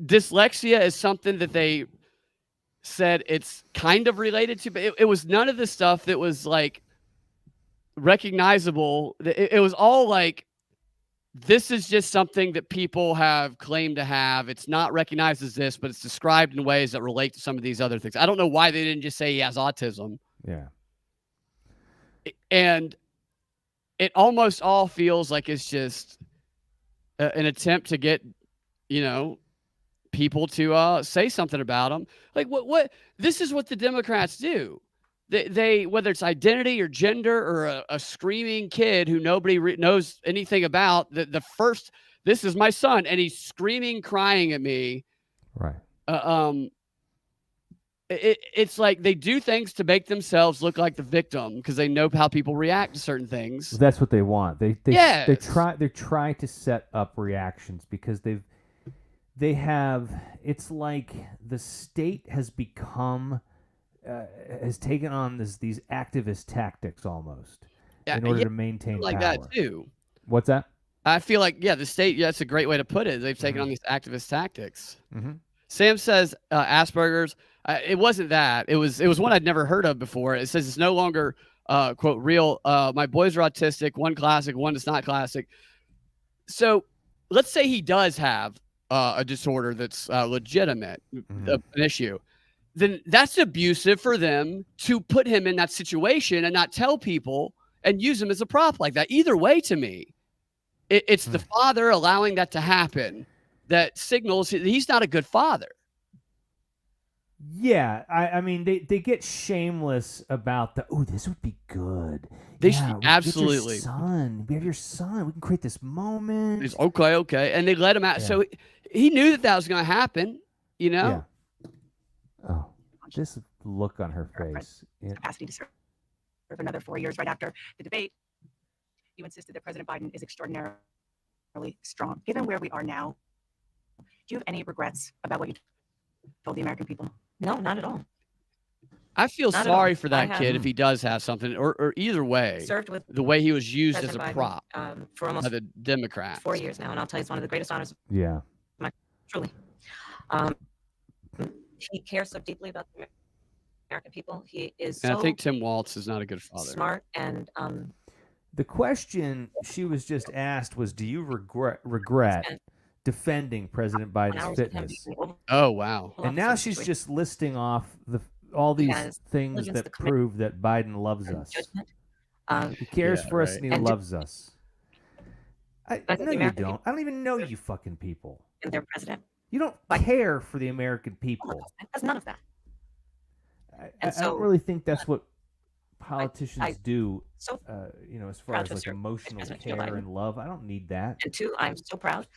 dyslexia is something that they said it's kind of related to, but it was none of the stuff that was like recognizable. It was all like, this is just something that people have claimed to have. It's not recognized as this, but it's described in ways that relate to some of these other things. I don't know why they didn't just say he has autism.
Yeah.
And it almost all feels like it's just an attempt to get, people to say something about him. Like what this is what the Democrats do. They whether it's identity or gender or a screaming kid who nobody knows anything about, the first, this is my son and he's screaming, crying at me.
Right.
It's like they do things to make themselves look like the victim because they know how people react to certain things.
That's what they want. They
Yes.
try to set up reactions because they have, it's like the state has become has taken on these activist tactics almost in order to maintain
like
power.
that too.
What's that?
I feel like, the state, that's a great way to put it. They've taken on these activist tactics.
Mm-hmm.
Sam says Asperger's. It wasn't that. It was one I'd never heard of before. It says it's no longer quote real. My boys are autistic. One classic, one is not classic. So let's say he does have a disorder that's legitimate, an issue. Then that's abusive for them to put him in that situation and not tell people and use him as a prop like that. Either way, to me, it's the father allowing that to happen that signals he's not a good father.
Yeah, I mean, they get shameless about this would be good.
They
Yeah,
should
we
absolutely.
We have your son. We can create this moment.
He's okay. And they let him out.
Yeah.
So he knew that was going to happen, you know?
Yeah. Oh, this look on her face. Yeah.
Capacity to serve another 4 years. Right after the debate, you insisted that President Biden is extraordinarily strong. Given where we are now, do you have any regrets about what you told the American people?
No, not at all.
I feel
Not at
sorry
all.
for that
I
kid
have
if he does have something, or either way,
served with
the way he was used as a
President Biden,
prop
for
by
almost
the Democrats.
4 years now, and I'll tell you, it's one of the greatest honors.
Yeah.
Truly, he cares so deeply about the American people. He is
And
so
I think Tim Walz is not a good father.
smart and
The question she was just asked was, do you regret
spent
defending President Biden's
hours with him
fitness?
being over-
Oh, wow.
And now she's just listing off all these
has
things
diligence,
that
the commitment,
prove that Biden loves
and
us.
judgment.
He cares
Yeah,
for us
right.
and he
And
loves us.
think
No,
the
you
American
don't. I don't even know you fucking people.
and their president.
You don't
Like-
care for the American people.
That's none of that.
I
And
don't
so-
really think that's what politicians
I-
do.
So,
As far
proud
as
to
like
serve
emotional
President Joe
care
Biden.
and love. I don't need that.
and two, I'm so proud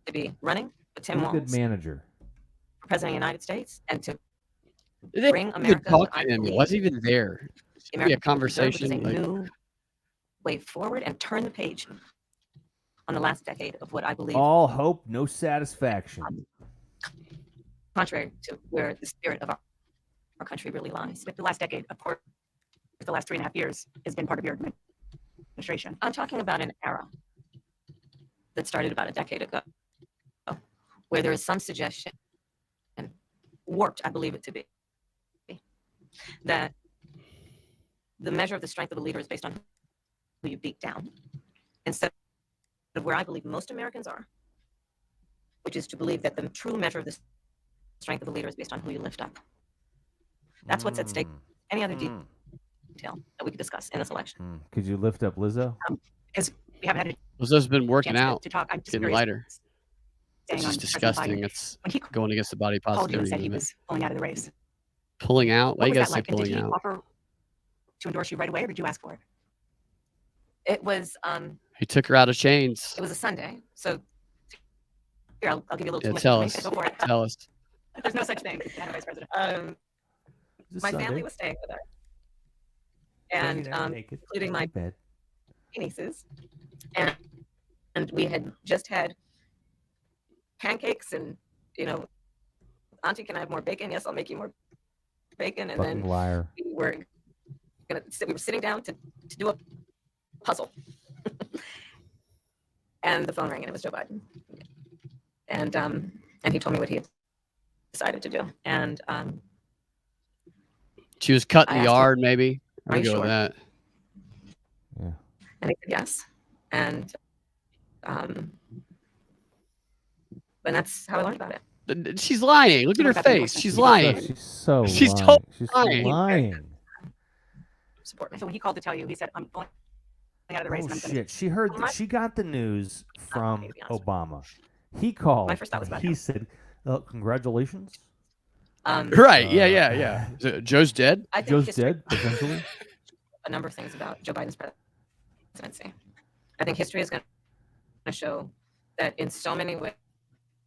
to be running with Tim
I'm a good
Walz
manager.
for President of the United States and to
They
bring
didn't
America
talk
what
to
I
him. It
believe
wasn't even there.
the
Be a
American people deserve, which is
conversation.
a
Like,
new way forward and turn the page on the last decade of what I believe,
All hope, no satisfaction.
contrary to where the spirit of our country really lies.
With the last decade, of course, the last 3.5 years has been part of your administration.
I'm talking about an era that started about a decade ago, where there is some suggestion, and warped, I believe it to be, that the measure of the strength of a leader is based on who you beat down, instead of where I believe most Americans are, which is to believe that the true measure of the strength of a leader is based on who you lift up. That's what's at stake. Any other detail that we could discuss in this election.
Could you lift up Lizzo?
Because we haven't had a
Lizzo's been working
chance
out,
to talk. I'm just
getting
curious,
lighter.
staying
It's
on
just
President
disgusting.
Biden.
It's
When he
going against the body
called you and
positivity
said he
movement.
was pulling out of the race,
Pulling out? Why
what
you
was
guys
that
say
like? And did
pulling
he
out?
offer to endorse you right away, or did you ask for it?
It was
He took her out of chains.
a Sunday, so here I'll give you a little
Yeah,
too much
tell
information.
us.
Go for it.
Tell us.
There's no such thing, Madam Vice President.
Is
My
this
family
Sunday?
was staying with her,
Laying
and
down naked
including
in
my
bed.
nieces, and we had just had pancakes, and Auntie, can I have more bacon? Yes, I'll make you more bacon. And
Fucking
then
liar.
we were sitting down to do a puzzle, and the phone rang, and it was Joe Biden, and he told me what he had decided to do, and
She was cutting
I
the
asked him,
yard, maybe.
"Are
I'll
you
go with
sure?"
that.
Yeah.
And he said yes, and that's how I learned about it.
She's lying. Look at her
What about the
face.
endorsement?
She's
So-
lying.
She's so
She's
lying.
totally
She's so
lying.
lying.
Support me.
So when he called to tell you, he said, "I'm pulling out of the race."
Oh
and I'm gonna
shit! She heard.
My-
She got the news from
to be honest with
Obama. He called.
My first thought was
and
about
he
him.
said, Congratulations.
Right. Yeah. So Joe's dead.
I think
Joe's
history
dead, essentially.
a number of things about Joe Biden's presidency. I think history is going to show that in so many ways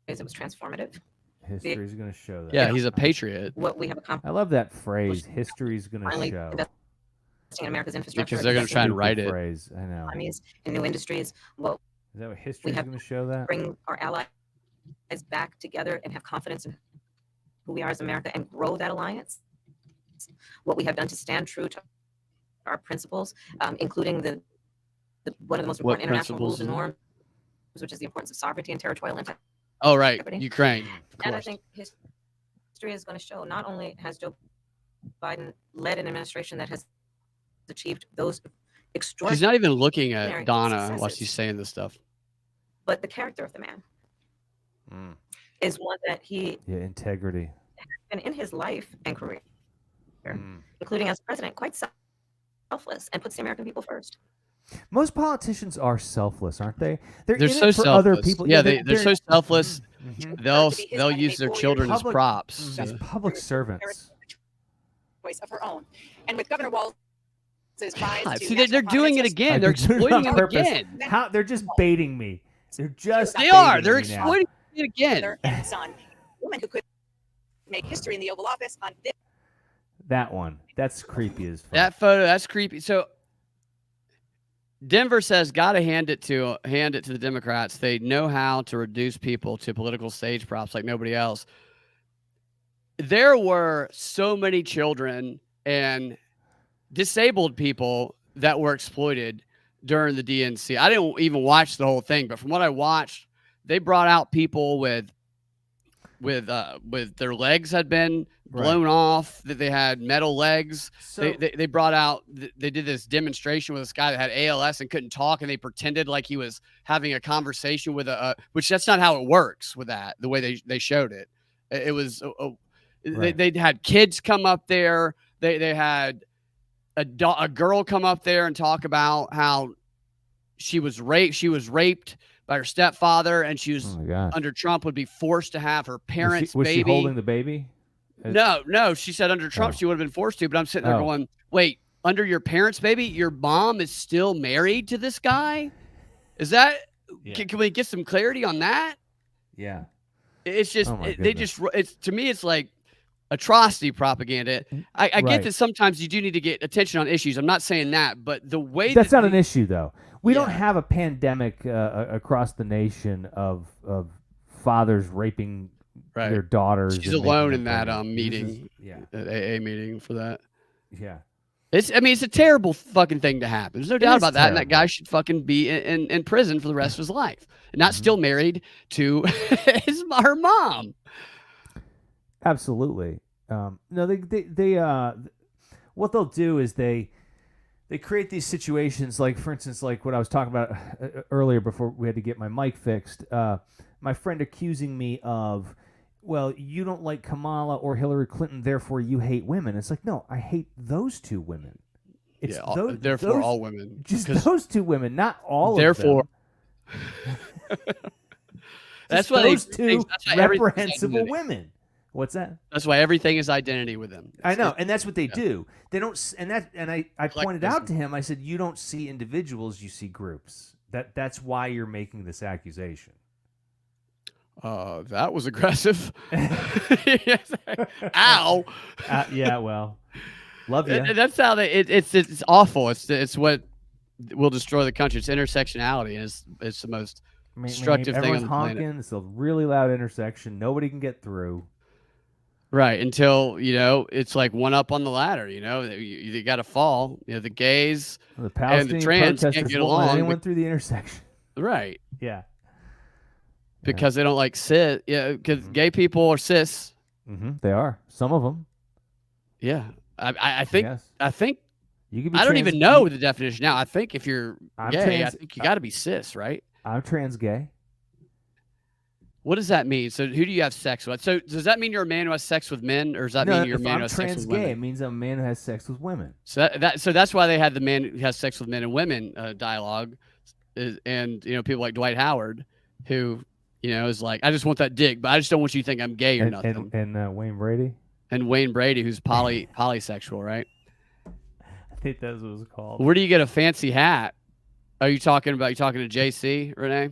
it was transformative.
History is going to show that.
Yeah, he's a patriot.
What we have accomplished
I love that phrase. History is going to
finally
show.
investing in America's infrastructure,
Because they're going to try and
Stupid
write it.
phrase. I know.
economies, in new industries. What
Is that what history is
have
going to show that?
bring our allies back together and have confidence in who we are as America and grow that alliance. What we have done to stand true to our principles, including the one of the most
What
important international rules and
principles?
norms, which is the importance of sovereignty and territorial integrity.
Oh, right.
Jeopardy.
Ukraine. Of
And I
course.
think history is going to show not only has Joe Biden led an administration that has achieved those
She's
extraordinary,
not even looking at
Extraordinary
Donna while
successes.
she's saying this stuff.
but the character of the man
Mm.
is one that he,
Yeah, integrity.
and in his life and career,
Mm.
including as president, quite selfless and puts the American people first.
Most politicians are selfless, aren't they? They're
They're
in
so
it for
selfless.
other people.
Yeah, they're so selfless.
Mhm.
They'll
To be his
they'll
candidate
use their
4 years
children as
Public-
props.
These public servants.
Choice of her own. And with Governor Walz's rise
God,
to
see, they're
national
doing it
prominence,
again. They're
They're doing it on
exploiting him
purpose.
again.
How they're just baiting me. They're just
They are.
baiting
They're
me now.
exploiting it again.
mother and son, woman who could make history in the Oval Office on this
That one. That's creepy as fuck.
That photo, that's creepy. So Denver says gotta hand it to the Democrats. They know how to reduce people to political stage props like nobody else. There were so many children and disabled people that were exploited during the DNC. I didn't even watch the whole thing, but from what I watched, they brought out people with their legs had been blown off, that they had metal legs.
So,
They brought out, they did this demonstration with this guy that had ALS and couldn't talk, and they pretended like he was having a conversation with which that's not how it works with that, the way they showed it. It was,
Right.
they had kids come up there. They had a girl come up there and talk about how she was raped by her stepfather, and she was
oh my God.
under Trump would be forced to have her parents'
was
baby.
she holding the baby?
No. She said under Trump
Oh.
she would have been forced to, but I'm sitting there
Oh.
going, wait, under your parents' baby, your mom is still married to this guy? Is that?
Yeah.
Can we get some clarity on that?
Yeah.
It's just
Oh my
they
goodness.
just it's to me it's like atrocity propaganda. I
Right.
get that sometimes you do need to get attention on issues. I'm not saying that, but the way
That's
that
not an issue, though. We don't
Yeah.
have a pandemic across the nation of fathers raping
right.
their daughters.
She's
and
alone
making
in
them
that
pregnant.
meeting,
This is- yeah.
AA meeting for that.
Yeah.
It's a terrible fucking thing to happen. There's no doubt
is
about that. And that guy
terrible.
should fucking be in prison for the rest of his life, and not
Mhm.
still married to her mom.
Absolutely. No, they what they'll do is they create these situations, like, for instance, like what I was talking about earlier before we had to get my mic fixed. My friend accusing me of, well, you don't like Kamala or Hillary Clinton, therefore you hate women. It's like, no, I hate those two women. It's
Yeah, therefore
those-
all women.
just
'Cause
those two women, not all
therefore-
of them.
that's
Just
why
those
they,
two
that's why everything's
reprehensible
identity.
women. What's that?
That's why everything is identity with them.
I know,
It's-
and that's what they
yeah.
do. They don't, and I pointed out to him. I said, you don't see individuals, you see groups. That's why you're making this accusation.
That was aggressive. Ow.
Yeah, well, love you.
And that's how it's awful. It's what will destroy the country. It's intersectionality, and it's the most destructive thing on
Everyone's
the planet.
honking. It's a really loud intersection. Nobody can get through.
right until it's like one up on the ladder. You got to fall. The gays,
The Palestinian
trans can't
protesters
get
won't let
along,
anyone through the intersection.
right?
Yeah.
Because they don't like cis. Yeah, because gay people are cis.
They are. Some of them.
Yeah, I think
Yes.
I think
You can be
I don't
trans-
even know the definition now. I think if you're
I'm
gay, I
trans-
think you got to be cis, right?
I'm trans gay.
What does that mean? So who do you have sex with? So does that mean you're a man who has sex with men, or does that
No,
mean you're a
if
man who
I'm
has sex
trans
with
gay, it
women?
means I'm a man who has sex with women.
So that's why they had the man who has sex with men and women dialogue, and people like Dwight Howard, who You know, it's like, I just want that dick, but I just don't want you to think I'm gay or
And,
nothing.
and Wayne Brady.
And Wayne Brady, who's polysexual, right?
I think that's what it was called.
Where do you get a fancy hat? Are you talking to JC, Renee?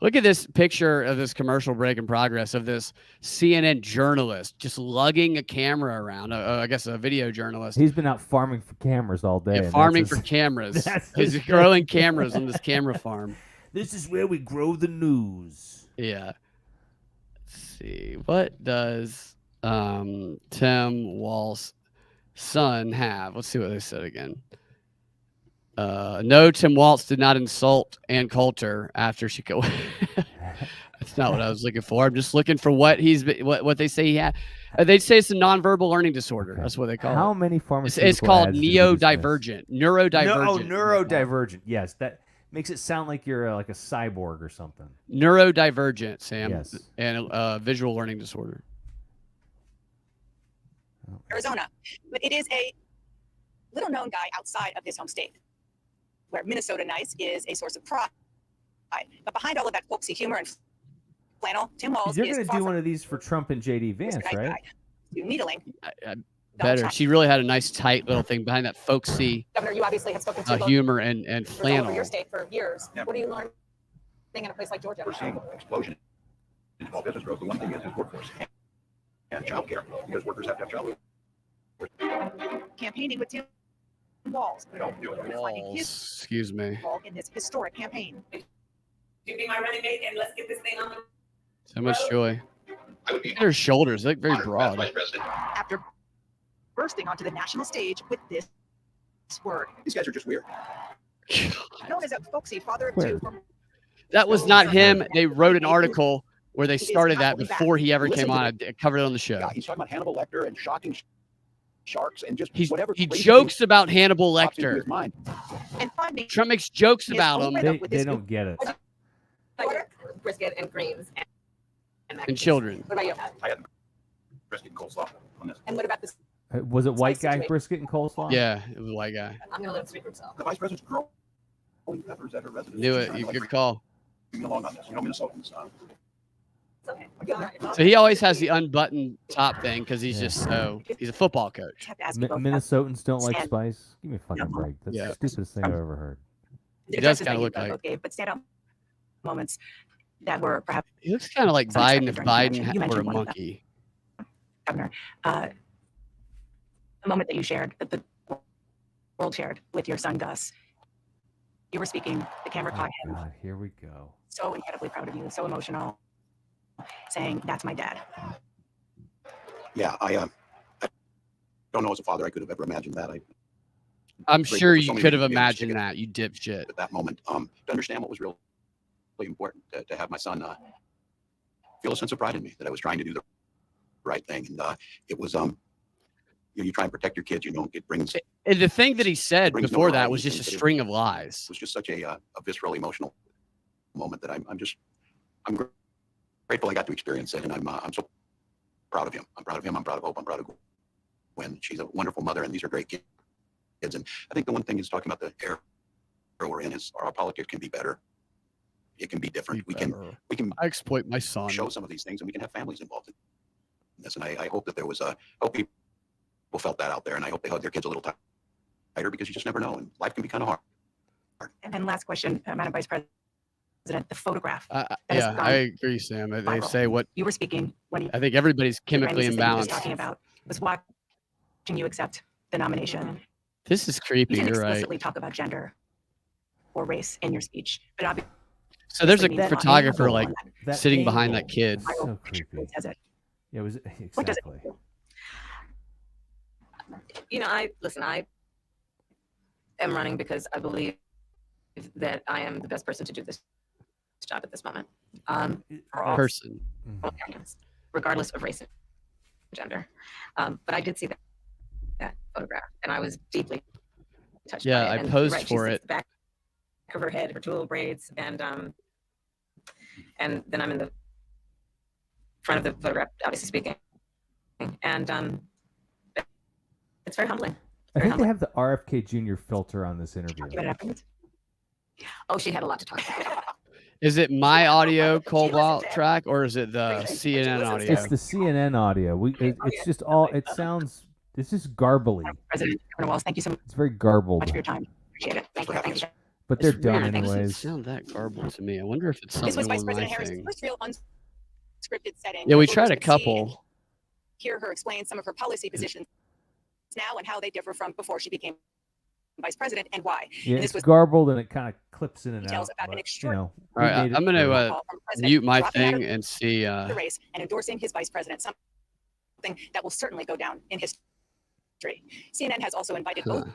Look at this picture of this commercial break in progress of this CNN journalist just lugging a camera around. I guess a video journalist.
He's been out farming for cameras all day.
Yeah,
and
farming
that's
for
his-
cameras.
that's
He's
his
growing
thing.
cameras on this camera farm.
This is where we grow the news.
Yeah. Let's see. What does Tim Walz's son have? Let's see what they said again. No, Tim Walz did not insult Ann Coulter after she go. That's not what I was looking for. I'm just looking for what they say he had. They say it's a nonverbal learning disorder.
Okay.
That's what they call
How
it.
many pharmaceutical
It's called
ads do you dismiss?
neurodivergent. Neurodivergent.
Neurodivergent. Yes, that makes it sound like you're like a cyborg or something.
Neurodivergent, Sam.
Yes.
And visual learning disorder.
Arizona. But it is a little known guy outside of his home state, where Minnesota nice is a source of pride. But behind all of that folksy humor and flannel, Tim Walz
You're
is
going to
far
do
from
one of these for Trump and JD Vance,
Mr. Nice
right?
Guy. To needling.
Better.
Trump.
She really had a nice tight little thing behind that folksy
Governor, you obviously have spoken to
humor and
over
flannel.
your state for years.
Yeah.
What are you learning in a place like Georgia?
We're seeing an explosion in small business growth. The one thing is workforce and childcare, because workers have to have childcare.
Campaigning with Tim Walz.
They don't do it.
Finding his
Excuse me.
role in this historic campaign.
You be my running mate and let's get this thing on.
So much joy.
I would be
Look at her shoulders. They look very
honored as
broad.
Vice President.
After bursting onto the national stage with this word.
These guys are just weird.
Known as a folksy father of
Where?
two from
That was not him. They wrote an article where they started that before he ever
Listen
came
to
on. I covered it on the show.
Yeah, he's talking about Hannibal Lecter and shocking sharks and just
He
whatever.
he
crazy
jokes
thing
about Hannibal
pops into his
Lecter.
mind.
and finding
Trump makes jokes about him
They don't get it.
Brisket and greens and mac
and
cheese.
children.
What about you?
I had brisket and coleslaw on this.
And what about this?
Was it white guy
situation.
brisket and coleslaw?
Yeah, it was a white guy.
I'm gonna let him speak for himself.
The vice president's growing peppers at her residence.
Knew
She's
it.
trying
You
to,
good
like,
call.
bring along on this. You know, Minnesotans.
It's okay.
I get that.
So he always has the unbuttoned top thing because he's
Yeah.
just he's a football coach.
I have to ask you both.
Minnesotans don't like
Stand-
spice. Give me a fucking break. That's
Yeah.
the stupidest thing I've ever heard.
The
He does
addresses
kinda
that you
look like-
both gave, but stand up moments that were perhaps
He looks kind of like
So
Biden if
expected
Biden
you
were a
mentioned one of them.
monkey.
Governor. A moment that you shared, that the world shared with your son Gus. You were speaking. The camera
Oh,
caught him.
God, here we go.
So incredibly proud of you. So emotional. Saying, "That's my dad."
Yeah, I don't know as a father I could have ever imagined that.
I'm
Grateful
sure
for
you
so many
could have
reasons to
imagined
get-
that, you dipshit.
At that moment, to understand what was really important, to have my son feel a sense of pride in me that I was trying to do the right thing, and it was you try and protect your kids, it brings it
And the thing that he said
Brings
before that
notoriety
was
to
just a
things that it-
string of lies.
was just such a visceral emotional moment that I'm grateful I got to experience it, and I'm so proud of him. I'm proud of him. I'm proud of Hope. I'm proud of Gwen. She's a wonderful mother, and these are great kids. And I think the one thing is talking about the era we're in is our politics can be better. It can be different. We can
I exploit my son.
show some of these things, and we can have families involved in this. And I hope that there was hope people felt that out there, and I hope they hug their kids a little tighter, because you just never know, and life can be kind of hard.
And then last question, Madam Vice President, the photograph.
Yeah,
has
I
gone
agree, Sam. They
viral.
say what
You were speaking when
I think everybody's
the
chemically
releases that you were just
imbalanced.
talking about was watching you accept the nomination.
This is
You
creepy.
didn't
You're right.
explicitly talk about gender or race in your speech, but obviously
So there's a
means
photographer
angle
like
on
That
sitting behind that
angle,
kid.
So creepy.
says it.
Yeah, it was
What does it
exactly.
do?
I am running because I believe that I am the best person to do this job at this moment. For all
Person.
Mhm.
Americans, regardless of race and gender. But I did see that photograph, and I was deeply touched
Yeah,
by it.
I
And you're
posed
right, she
for
sits
it.
the back of her head, her two little braids, and then I'm in the front of the photograph, obviously speaking, and it's very humbling.
I
Very
think they
humbling.
have the RFK Jr. filter on this interview.
Talk about it afterwards.
Oh, she had a lot to talk about.
Is it my audio Cold
She wasn't
Vault
there.
track or is it the
Great.
CNN
Listen,
audio?
It's the CNN audio. It's just all. It sounds. It's just garbly.
President Governor Walz, thank you so much
It's very garbled.
for your time. Appreciate it. Thank you. Thank you.
But they're
It's
done
weird. It doesn't
anyways.
sound that garbled to me. I wonder if it's
This was
something
Vice
on my
President Harris'
thing.
first real unscripted setting.
Yeah, we
where
tried
voters
a
could see
couple.
and hear her explain some of her policy positions now and how they differ from before she became vice president and why.
Yeah,
And this
it's
was
garbled and it kind of clips in and
details
out.
about an
But,
extraordinary
we
All right,
made it
I'm going
through.
to
call from President
mute my
dropping out of
thing and see.
the race and endorsing his vice president, something that will certainly go down in history. CNN has also invited both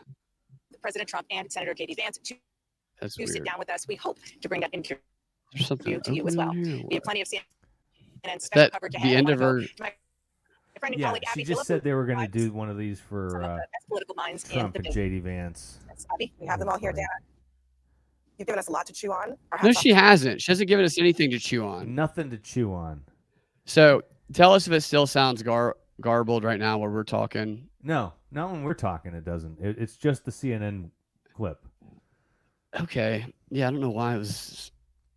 President Trump and Senator Katie Vance to
That's
sit
weird.
down with us. We hope to bring that interview
There's something
to you as
open
well.
in here.
We have plenty of CNN special
That
coverage
the
ahead. I
end
wanna
of
go
her.
to my friend and
Yeah,
colleague
she
Abby
just
Phillip,
said they were going to
who
do one of these
some of
for
the best political minds in
Trump
the
and
business.
JD Vance.
Abby, we have them all here, Dana. You've given us a lot to chew on. Our
No,
hats off
she hasn't. She hasn't given us anything to chew on.
Nothing to chew on.
So tell us if it still sounds garbled right now where we're talking.
No, not when we're talking. It doesn't. It's just the CNN clip.
Okay. Yeah, I don't know why it was.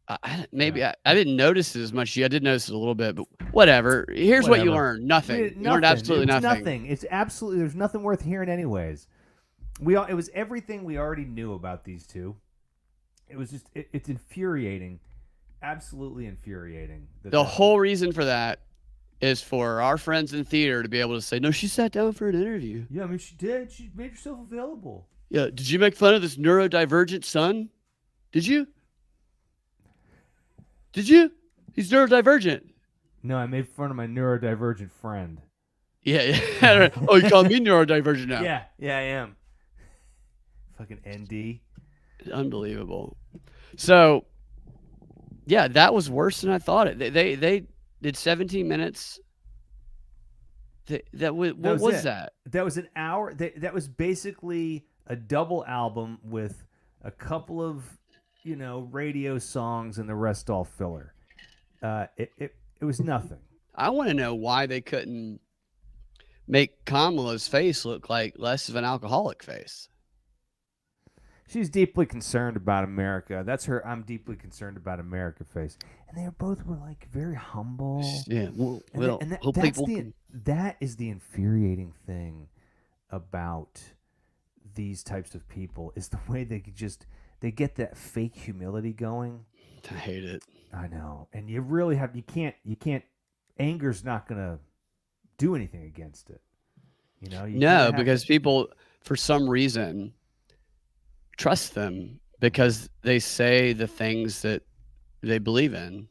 I didn't notice it as much. I did notice it a little bit, but whatever. Here's what you
Whatever.
learned. Nothing.
We-
You learned absolutely
It's
nothing.
It's absolutely. There's nothing worth hearing, anyways. It was everything we already knew about these two. It was just. It's infuriating. Absolutely infuriating.
The whole reason for that is for our friends in theater to be able to say, no, she sat down for an interview.
Yeah, I mean, she did. She made herself available.
Yeah. Did you make fun of this neurodivergent son? Did you? Did you? He's neurodivergent.
No, I made fun of my neurodivergent friend.
Yeah. Yeah. Oh, you call me neurodivergent now.
Yeah, I am. Fucking ND.
Unbelievable. So, yeah, that was worse than I thought it. They did 17 minutes. What was
it.
that?
That was an hour. That was basically a double album with a couple of, radio songs and the rest all filler. It was nothing.
I want to know why they couldn't make Kamala's face look like less of an alcoholic face.
She's deeply concerned about America. That's her "I'm deeply concerned about America" face. And they both were like very humble.
Yeah,
That is the infuriating thing about these types of people is the way they get that fake humility going.
I hate it.
I know. And you really you can't anger's not going to do anything against it.
No, because people for some reason trust them because they say the things that they believe in.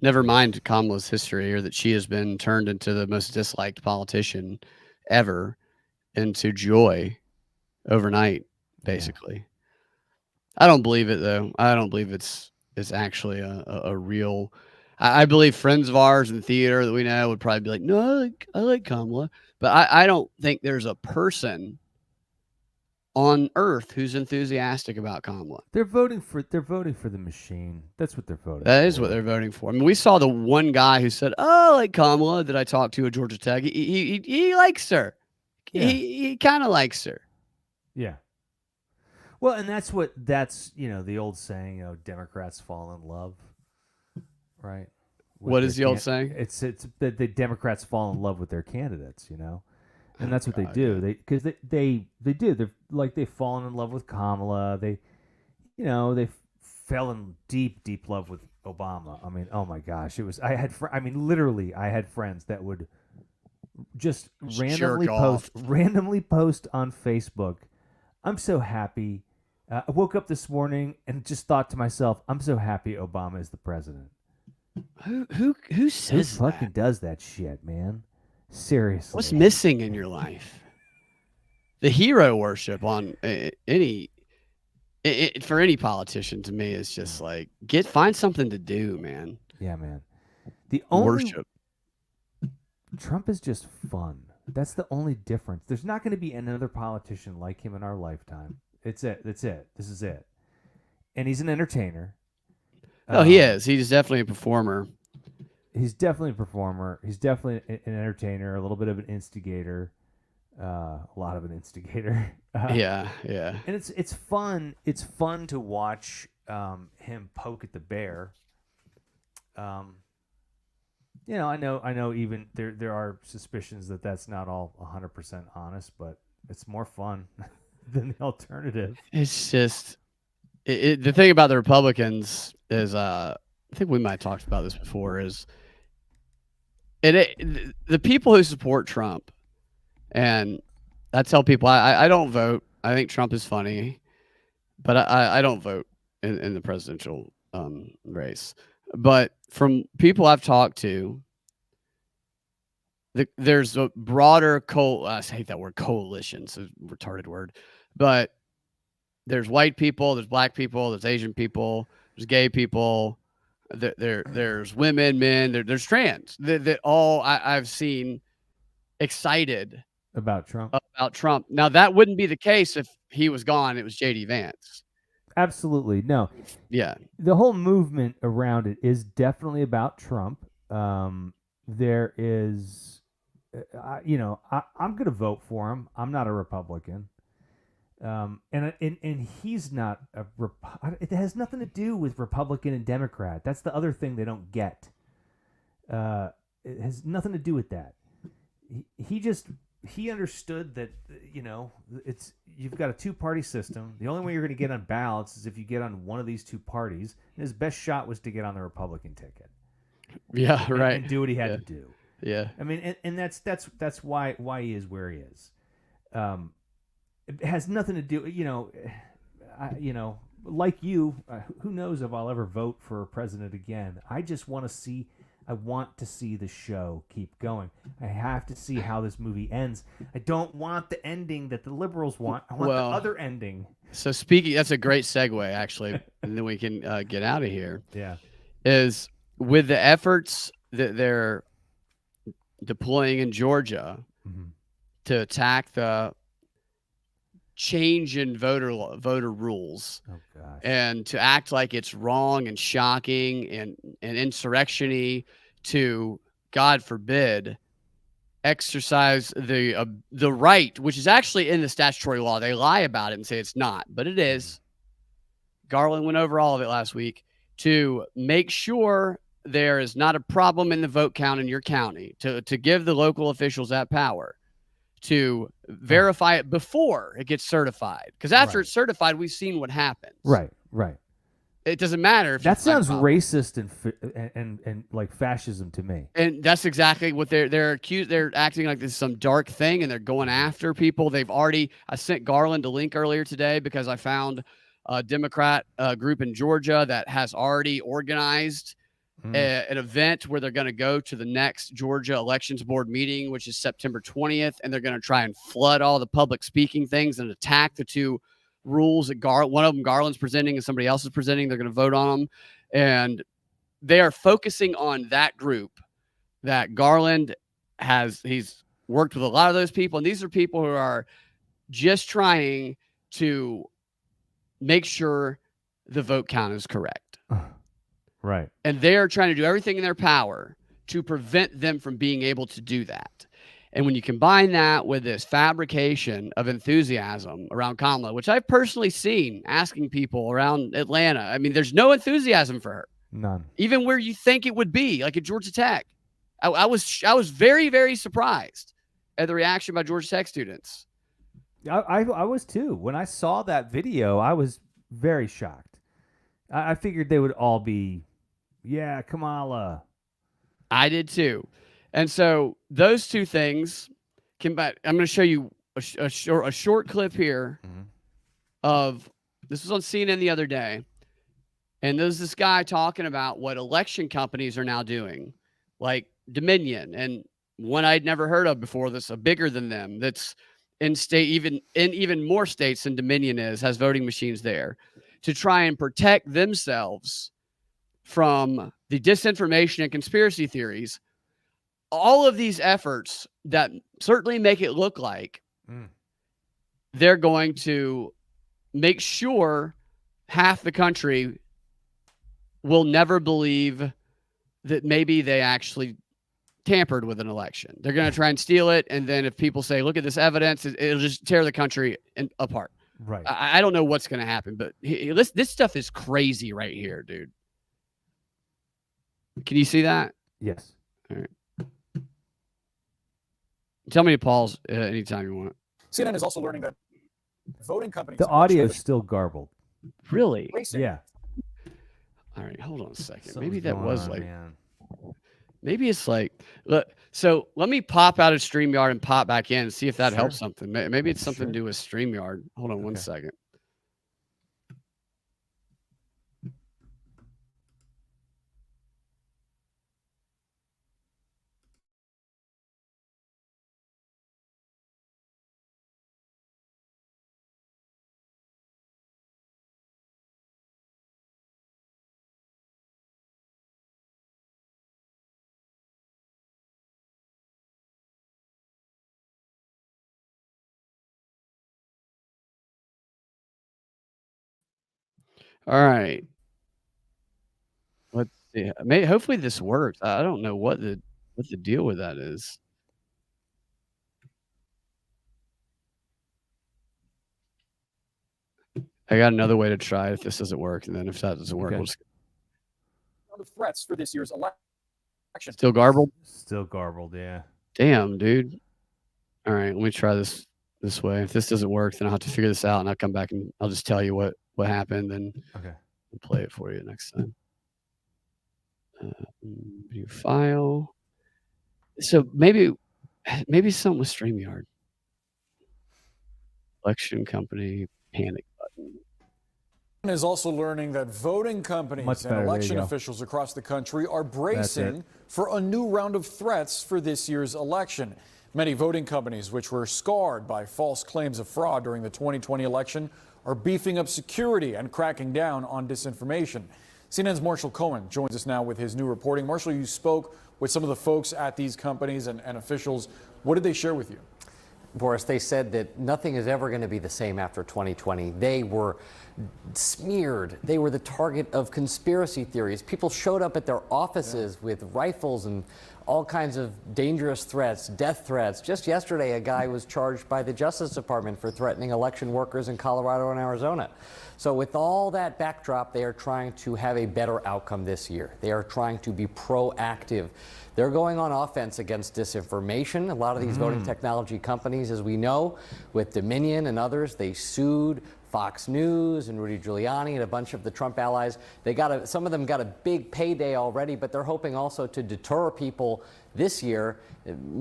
Never mind Kamala's history or that she has been turned into the most disliked politician ever into joy overnight, basically. Yeah. I don't believe it, though. I don't believe it's actually a real... I believe friends of ours in theater that we know would probably be like, no, I like Kamala. But I don't think there's a person on earth who's enthusiastic about Kamala.
They're voting for the machine. That's what they're voting
That
for.
is what they're voting for. I mean, we saw the one guy who said, oh, I like Kamala that I talked to at Georgia Tech. He likes her. Yeah. He kind of likes her.
Yeah. Well, and that's the old saying, Democrats fall in love. Right?
What is the old saying?
It's that the Democrats fall in love with their candidates, And that's what they do. Because they do. They're like they've fallen in love with Kamala. They fell in deep love with Obama. I mean, oh my gosh, it was. I had friends that would just randomly post on Facebook. I'm so happy. I woke up this morning and just thought to myself, I'm so happy Obama is the president.
Who says
Who fucking does that shit, man? Seriously.
What's missing in your life? The hero worship on for any politician to me is just like find something to do, man.
Yeah, man. The only
worship.
Trump is just fun. That's the only difference. There's not going to be another politician like him in our lifetime. That's it. This is it. And he's an entertainer.
Oh, he is. He's definitely a performer.
He's definitely a performer. He's definitely an entertainer, a little bit of an instigator, a lot of an instigator.
Yeah.
And it's fun. It's fun to watch him poke at the bear. You know, I know. Even there are suspicions that that's not all 100% honest, but it's more fun than the alternative.
It's just the thing about the Republicans is, I think we might have talked about this before, is the people who support Trump, and I tell people I don't vote. I think Trump is funny, but I don't vote in the presidential race. But from people I've talked to, there's a broader I hate that word, coalition. It's a retarded word, but there's white people, there's black people, there's Asian people, there's gay people, there's women, men, there's trans. That all I've seen excited
About Trump.
about Trump. Now that wouldn't be the case if he was gone. It was JD Vance.
Absolutely. No.
Yeah.
The whole movement around it is definitely about Trump. There is, you know, I'm going to vote for him. I'm not a Republican. And he's not it has nothing to do with Republican and Democrat. That's the other thing they don't get. It has nothing to do with that. He understood that, you know, you've got a two-party system. The only way you're going to get on ballots is if you get on one of these two parties. And his best shot was to get on the Republican ticket.
Yeah, right.
And do what he had to do.
Yeah.
I mean, and that's why he is where he is. It has nothing to do, you know, like you, who knows if I'll ever vote for a president again. I just want to see. I want to see the show keep going. I have to see how this movie ends. I don't want the ending that the liberals want. I want the other ending.
So speaking, that's a great segue, actually, and then we can get out of here.
Yeah.
Is with the efforts that they're deploying in Georgia to attack the change in voter rules, and to act like it's wrong and shocking and insurrection-y, to, God forbid, exercise the right, which is actually in the statutory law. They lie about it and say it's not, but it is. Garland went over all of it last week, to make sure there is not a problem in the vote count in your county, to give the local officials that power to verify it before it gets certified. Because after it's certified, we've seen what happens.
Right.
It doesn't matter if
that sounds racist and like fascism to me.
And that's exactly what they're accused. They're acting like this is some dark thing, and they're going after people. I sent Garland a link earlier today because I found a Democrat group in Georgia that has already organized an event where they're going to go to the next Georgia Elections Board meeting, which is September 20th, and they're going to try and flood all the public speaking things and attack the two rules that one of them Garland's presenting and somebody else is presenting. They're going to vote on them, and they are focusing on that group that Garland he's worked with a lot of those people, and these are people who are just trying to make sure the vote count is correct.
Right.
And they're trying to do everything in their power to prevent them from being able to do that. And when you combine that with this fabrication of enthusiasm around Kamala, which I've personally seen asking people around Atlanta, I mean, there's no enthusiasm for her.
None.
Even where you think it would be, like at Georgia Tech. I was very, very surprised at the reaction by Georgia Tech students.
I was too. When I saw that video, I was very shocked. I figured they would all be, yeah, Kamala.
I did too. And so those two things I'm going to show you a short clip here of, this was on CNN the other day. And there's this guy talking about what election companies are now doing, like Dominion, and one I'd never heard of before, that's bigger than them, that's in even more states than Dominion has voting machines there, to try and protect themselves from the disinformation and conspiracy theories. All of these efforts that certainly make it look like they're going to make sure half the country will never believe that maybe they actually tampered with an election. They're going to try and steal it, and then if people say, look at this evidence, it'll just tear the country apart.
Right.
I don't know what's going to happen, but this stuff is crazy right here, dude. Can you see that?
Yes.
All right. Tell me to pause anytime you want.
CNN is also learning that voting companies.
The audio is still garbled.
Really?
Yeah.
All right, hold on a second.
Something's
Maybe that
going
was
on,
like.
man.
Maybe it's like. Look, so let me pop out of StreamYard and pop back in and see if that
Sure.
helps something. Maybe it's something
Sure.
to do with StreamYard. Hold on one
Okay.
second. All right. Let's see. Hopefully this works. I don't know what the deal with that is. I got another way to try if this doesn't work, and then if that doesn't work,
Okay.
we'll just
Round of threats for this year's election.
still garbled.
Still garbled. Yeah.
Damn, dude. All right, let me try this way. If this doesn't work, then I'll have to figure this out, and I'll come back and I'll just tell you what happened, and
Okay.
I'll play it for you next time. Video file. So maybe something with StreamYard. Election company panic button.
Is also learning that voting companies
Much
and
better. There you
election
go.
officials across the country are
That's
bracing
it.
for a new round of threats for this year's election. Many voting companies, which were scarred by false claims of fraud during the 2020 election, are beefing up security and cracking down on disinformation. CNN's Marshall Cohen joins us now with his new reporting. Marshall, you spoke with some of the folks at these companies and officials. What did they share with you?
Boris, they said that nothing is ever going to be the same after 2020. They were smeared. They were the target of conspiracy theories. People showed up at their offices with rifles and all kinds of dangerous threats, death threats. Just yesterday, a guy was charged by the Justice Department for threatening election workers in Colorado and Arizona. So with all that backdrop, they are trying to have a better outcome this year. They are trying to be proactive. They're going on offense against disinformation. A lot of these voting technology companies, as we know, with Dominion and others, they sued Fox News and Rudy Giuliani and a bunch of the Trump allies. Some of them got a big payday already, but they're hoping also to deter people this year,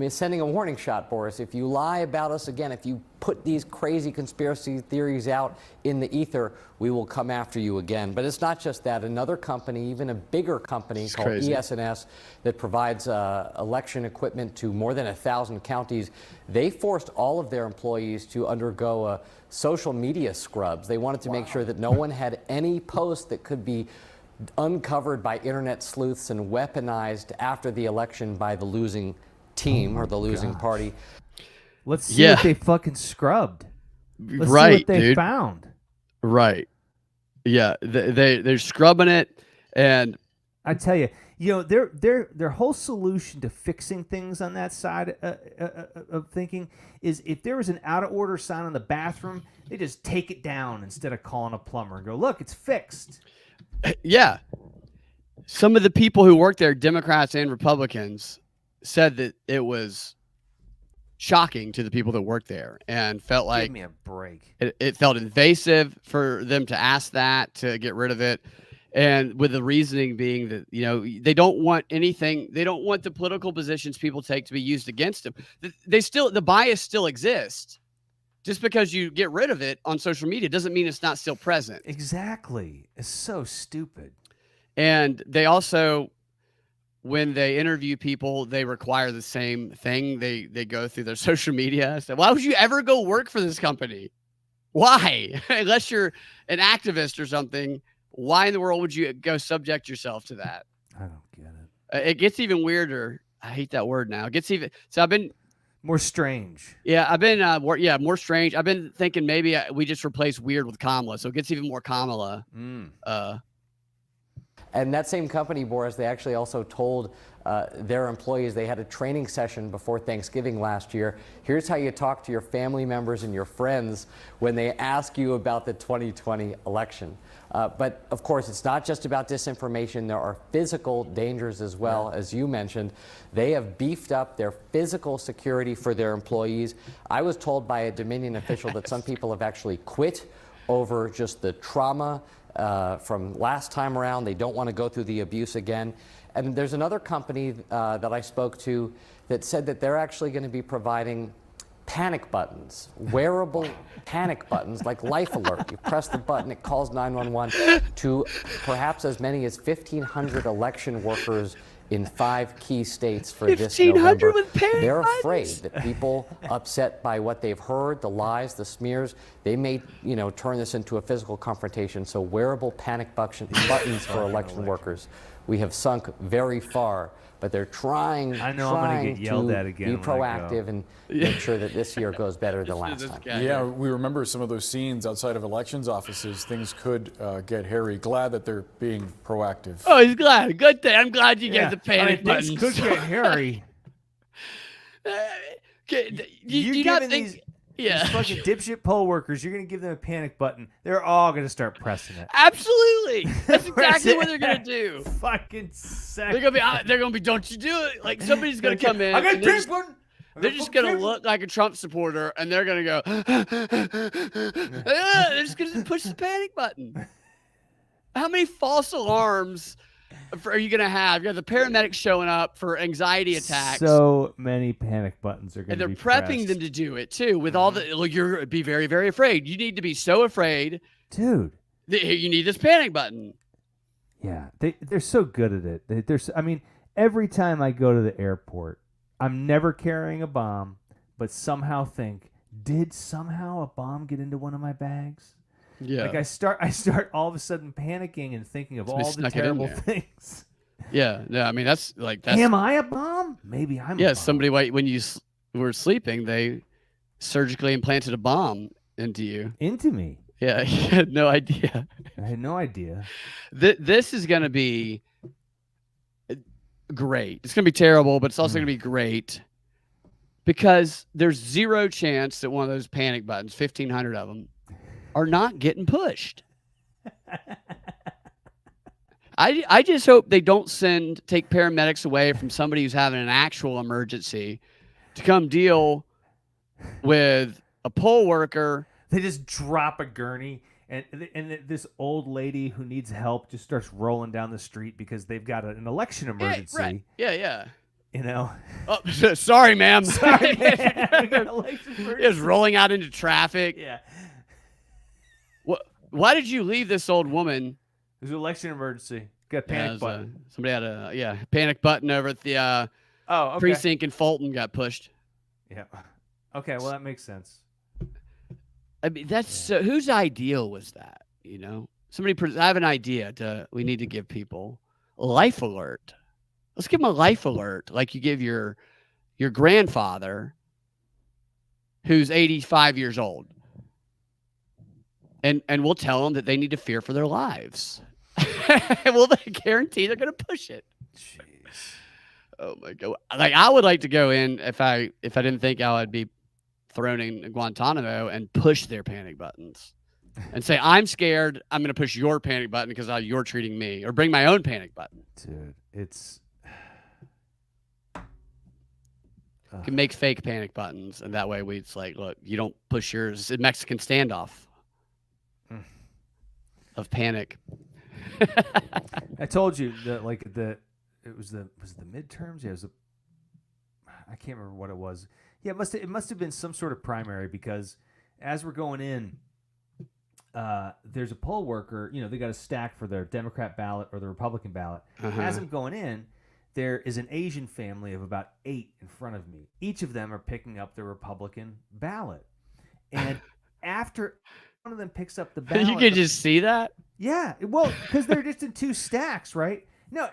sending a warning shot, Boris. If you lie about us again, if you put these crazy conspiracy theories out in the ether, we will come after you again. But it's not just that. Another company, even a bigger company called ES&S that provides election equipment to more than 1,000 counties, they forced all of their employees to undergo a social media scrubs. They wanted to make sure that no one had any post that could be uncovered by internet sleuths and weaponized after the election by the losing team or the losing party.
Let's see what they fucking scrubbed. Let's see what they found.
Right. Yeah, they're scrubbing it, and
I tell you, their whole solution to fixing things on that side of thinking is if there was an out of order sign in the bathroom, they just take it down instead of calling a plumber and go, look, it's fixed.
Yeah. Some of the people who worked there, Democrats and Republicans, said that it was shocking to the people that worked there and felt like
give me a break.
It felt invasive for them to ask that, to get rid of it. And with the reasoning being that, they don't want anything. They don't want the political positions people take to be used against them. The bias still exists. Just because you get rid of it on social media doesn't mean it's not still present.
Exactly. It's so stupid.
And they also, when they interview people, they require the same thing. They go through their social media. So why would you ever go work for this company? Why? Unless you're an activist or something, why in the world would you go subject yourself to that?
I don't get it.
It gets even weirder. I hate that word now. It gets even. So I've been
more strange.
Yeah, I've been more strange. I've been thinking maybe we just replace weird with Kamala, so it gets even more Kamala.
And that same company, Boris, they actually also told their employees they had a training session before Thanksgiving last year. Here's how you talk to your family members and your friends when they ask you about the 2020 election. But of course, it's not just about disinformation. There are physical dangers as well, as you mentioned. They have beefed up their physical security for their employees. I was told by a Dominion official that some people have actually quit over just the trauma from last time around. They don't want to go through the abuse again. And there's another company that I spoke to that said that they're actually going to be providing panic buttons, wearable panic buttons like Life Alert. You press the button, it calls 911 to perhaps as many as 1,500 election workers in 5 key states for this November.
with panic
They're
buttons?
afraid that people upset by what they've heard, the lies, the smears, they may, turn this into a physical confrontation. So wearable panic buttons for election workers. We have sunk very far, but they're trying,
I know I'm gonna get yelled
to
at again
be
when I go.
proactive and make sure that this year goes better than last time.
Yeah, we remember some of those scenes outside of elections offices. Things could get hairy. Glad that they're being proactive.
Oh, he's glad. Good thing. I'm glad you get the panic
Things
buttons.
could get hairy.
Do
You're
you not
giving
think?
these
Yeah.
fucking dipshit poll workers, you're going to give them a panic button. They're all going to start pressing it.
Absolutely. That's exactly
Press
what
it.
they're gonna do.
Fucking sick.
They're gonna be. Don't you do it? Like somebody's gonna come in.
I got
and
a
they're
panic
just-
button.
They're just gonna look like a Trump supporter, and they're gonna go. They're just gonna push the panic button. How many false alarms are you gonna have? You have the paramedics showing up for anxiety attacks,
So many panic buttons are going
and
to
they're
be
prepping
pressed.
them to do it too. With all the, like, you're be very, very afraid. You need to be so afraid
Dude.
that you need this panic button.
Yeah, they're so good at it. I mean, every time I go to the airport, I'm never carrying a bomb, but somehow think, did somehow a bomb get into one of my bags?
Yeah.
Like I start all of a sudden panicking and thinking of
Somebody
all the
snuck it in
terrible
there.
things.
Yeah. No, I mean that's.
Am I a bomb? Maybe I'm.
Yeah.
a bomb.
Somebody when you were sleeping, they surgically implanted a bomb into you.
into me.
Yeah. You had no idea.
I had no idea.
This is going to be great. It's going to be terrible, but it's also going to be great because there's zero chance that one of those panic buttons, 1,500 of them, are not getting pushed. I just hope they don't take paramedics away from somebody who's having an actual emergency to come deal with a poll worker.
They just drop a gurney, and this old lady who needs help just starts rolling down the street because they've got an election emergency.
Yeah, right. Yeah.
You know,
Oh, sorry, ma'am.
sorry, man. We got an election emergency.
Just rolling out into traffic.
Yeah,
Why did you leave this old woman?
there's an election emergency. Got a
Yeah,
panic
it was,
button.
somebody had a panic button over at the
Oh, okay.
precinct in Fulton got pushed.
Yeah. Okay, well that makes sense.
I mean, that's whose idea was that? Somebody. I have an idea. We need to give people a life alert. Let's give them a life alert, like you give your grandfather, who's 85 years old, and we'll tell them that they need to fear for their lives. We'll guarantee they're going to push it.
Jeez.
Oh my God! Like I would like to go in if I didn't think I would be thrown in Guantanamo and push their panic buttons and say, I'm scared. I'm going to push your panic button because how you're treating me, or bring my own panic button.
Dude, it's
You can make fake panic buttons. And that way it's like, look, you don't push yours. It's a Mexican standoff of panic.
I told you that it was the midterms. Yeah, I can't remember what it was. Yeah, it must have been some sort of primary because as we're going in, there's a poll worker. They got a stack for their Democrat ballot or the Republican ballot. As I'm going in, there is an Asian family of about 8 in front of me. Each of them are picking up the Republican ballot, and after one of them picks up the ballot,
You could just see that.
yeah, well, because they're just in 2 stacks, right? No,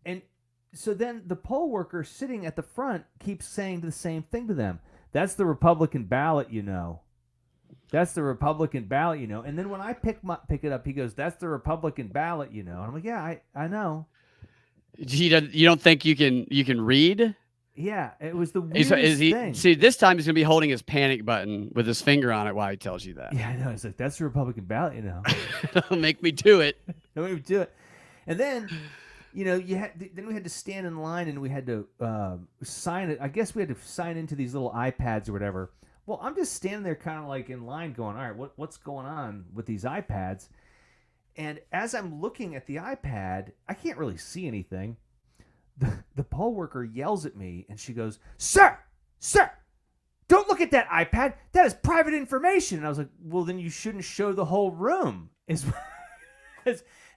and so then the poll worker sitting at the front keeps saying the same thing to them. That's the Republican ballot, That's the Republican ballot, And then when I pick it up, he goes, "That's the Republican ballot, And I'm like, "Yeah, I know."
You don't think you can read?
Yeah, it was the
Is
weirdest
he?
thing.
See, this time he's gonna be holding his panic button with his finger on it while he tells you that.
Yeah, I know. It's like, "That's the Republican ballot,
Don't make me do it.
Don't even do it. And then, then we had to stand in line and we had to sign it. I guess we had to sign into these little iPads or whatever. Well, I'm just standing there kind of like in line going, all right, what's going on with these iPads? And as I'm looking at the iPad, I can't really see anything. The poll worker yells at me and she goes, Sir, don't look at that iPad. That is private information. And I was like, well, then you shouldn't show the whole room.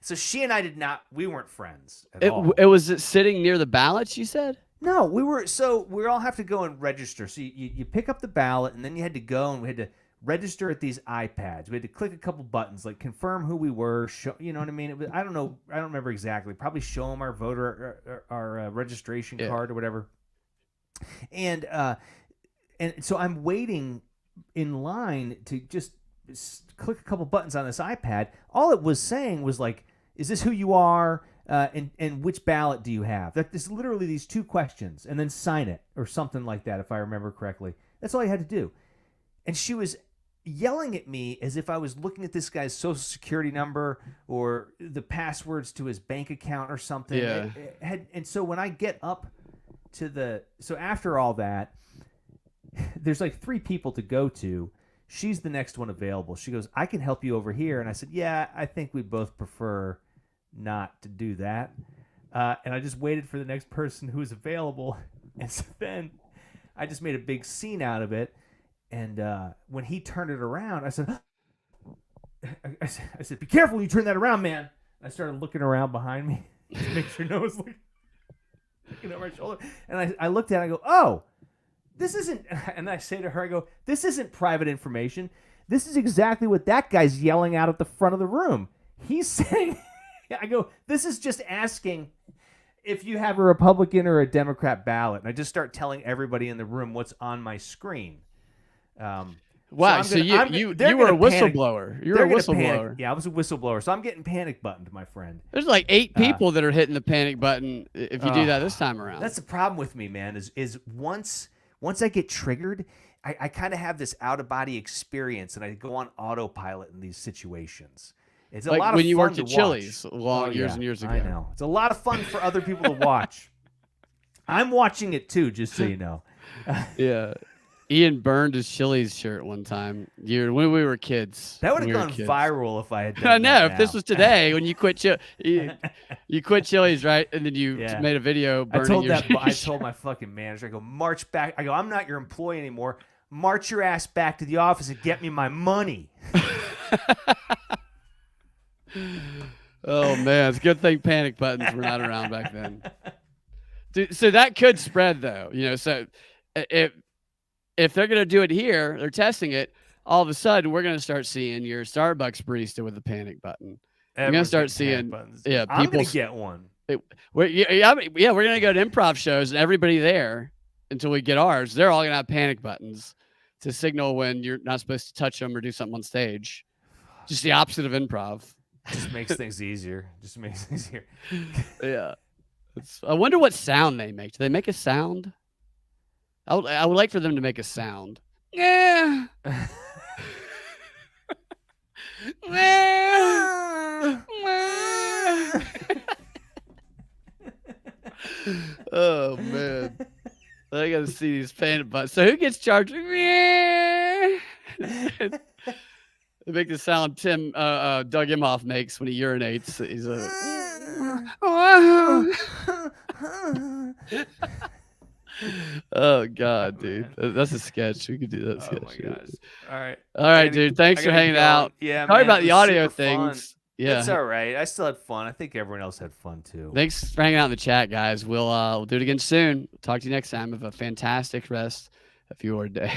So she and I we weren't friends at all.
It was sitting near the ballots, you said?
No, we all have to go and register. So you pick up the ballot and then you had to go and we had to register at these iPads. We had to click a couple buttons, like confirm who we were, show, you know what I mean? I don't know. I don't remember exactly. Probably show them our voter, our registration card or whatever. And so I'm waiting in line to just click a couple buttons on this iPad. All it was saying was like, is this who you are? And which ballot do you have? That is literally these two questions, and then sign it or something like that, if I remember correctly. That's all I had to do. And she was yelling at me as if I was looking at this guy's social security number or the passwords to his bank account or something.
Yeah.
And so when I get up to so after all that, there's like 3 people to go to. She's the next one available. She goes, I can help you over here. And I said, yeah, I think we both prefer not to do that. And I just waited for the next person who was available. And so then I just made a big scene out of it. And when he turned it around, I said, I said, be careful when you turn that around, man. I started looking around behind me to make sure no one was looking over my shoulder. And I looked at it, I go, oh, this isn't, and I say to her, I go, this isn't private information. This is exactly what that guy's yelling out at the front of the room. He's saying, I go, this is just asking if you have a Republican or a Democrat ballot. And I just start telling everybody in the room what's on my screen.
Wow, so you were a whistleblower. You were a whistleblower.
Yeah, I was a whistleblower. So I'm getting panic buttoned, my friend.
There's like 8 people that are hitting the panic button if you do that this time around.
That's the problem with me, man, is once I get triggered, I kind of have this out-of-body experience, and I go on autopilot in these situations. It's a
like
lot of
when you
fun
worked
to
at Chili's
watch.
years and years ago.
I know. It's a lot of fun for other people to watch. I'm watching it too, just so you know.
Yeah. Ian burned his Chili's shirt one time. When we were kids.
That would have gone viral if I had done
I know.
that
If this was today, when you quit you quit Chili's, right? And then you made a video burning
I told my fucking manager, I go, march back. I go, I'm not your employee anymore. March your ass back to the office and get me my money.
Oh, man. It's a good thing panic buttons were not around back then. Dude, so that could spread, though. So if they're going to do it here, they're testing it, all of a sudden we're going to start seeing your Starbucks barista with a panic button. We're going to start seeing, people.
I'm going to get one.
We're going to go to improv shows and everybody there until we get ours. They're all going to have panic buttons to signal when you're not supposed to touch them or do something on stage. Just the opposite of improv.
Just makes things easier.
Yeah. I wonder what sound they make. Do they make a sound? I would like for them to make a sound. Yeah. Oh, man. I got to see these panic buttons. So who gets charged? They make the sound Doug Imhoff makes when he urinates. He's oh, God, dude. That's a sketch. We could do that sketch.
Oh, my gosh.
All right, dude. Thanks for hanging out.
Yeah,
sorry
man,
about the audio
fun.
things. Yeah.
It's all right. I still had fun. I think everyone else had fun, too.
Thanks for hanging out in the chat, guys. We'll do it again soon. Talk to you next time. Have a fantastic rest of your day.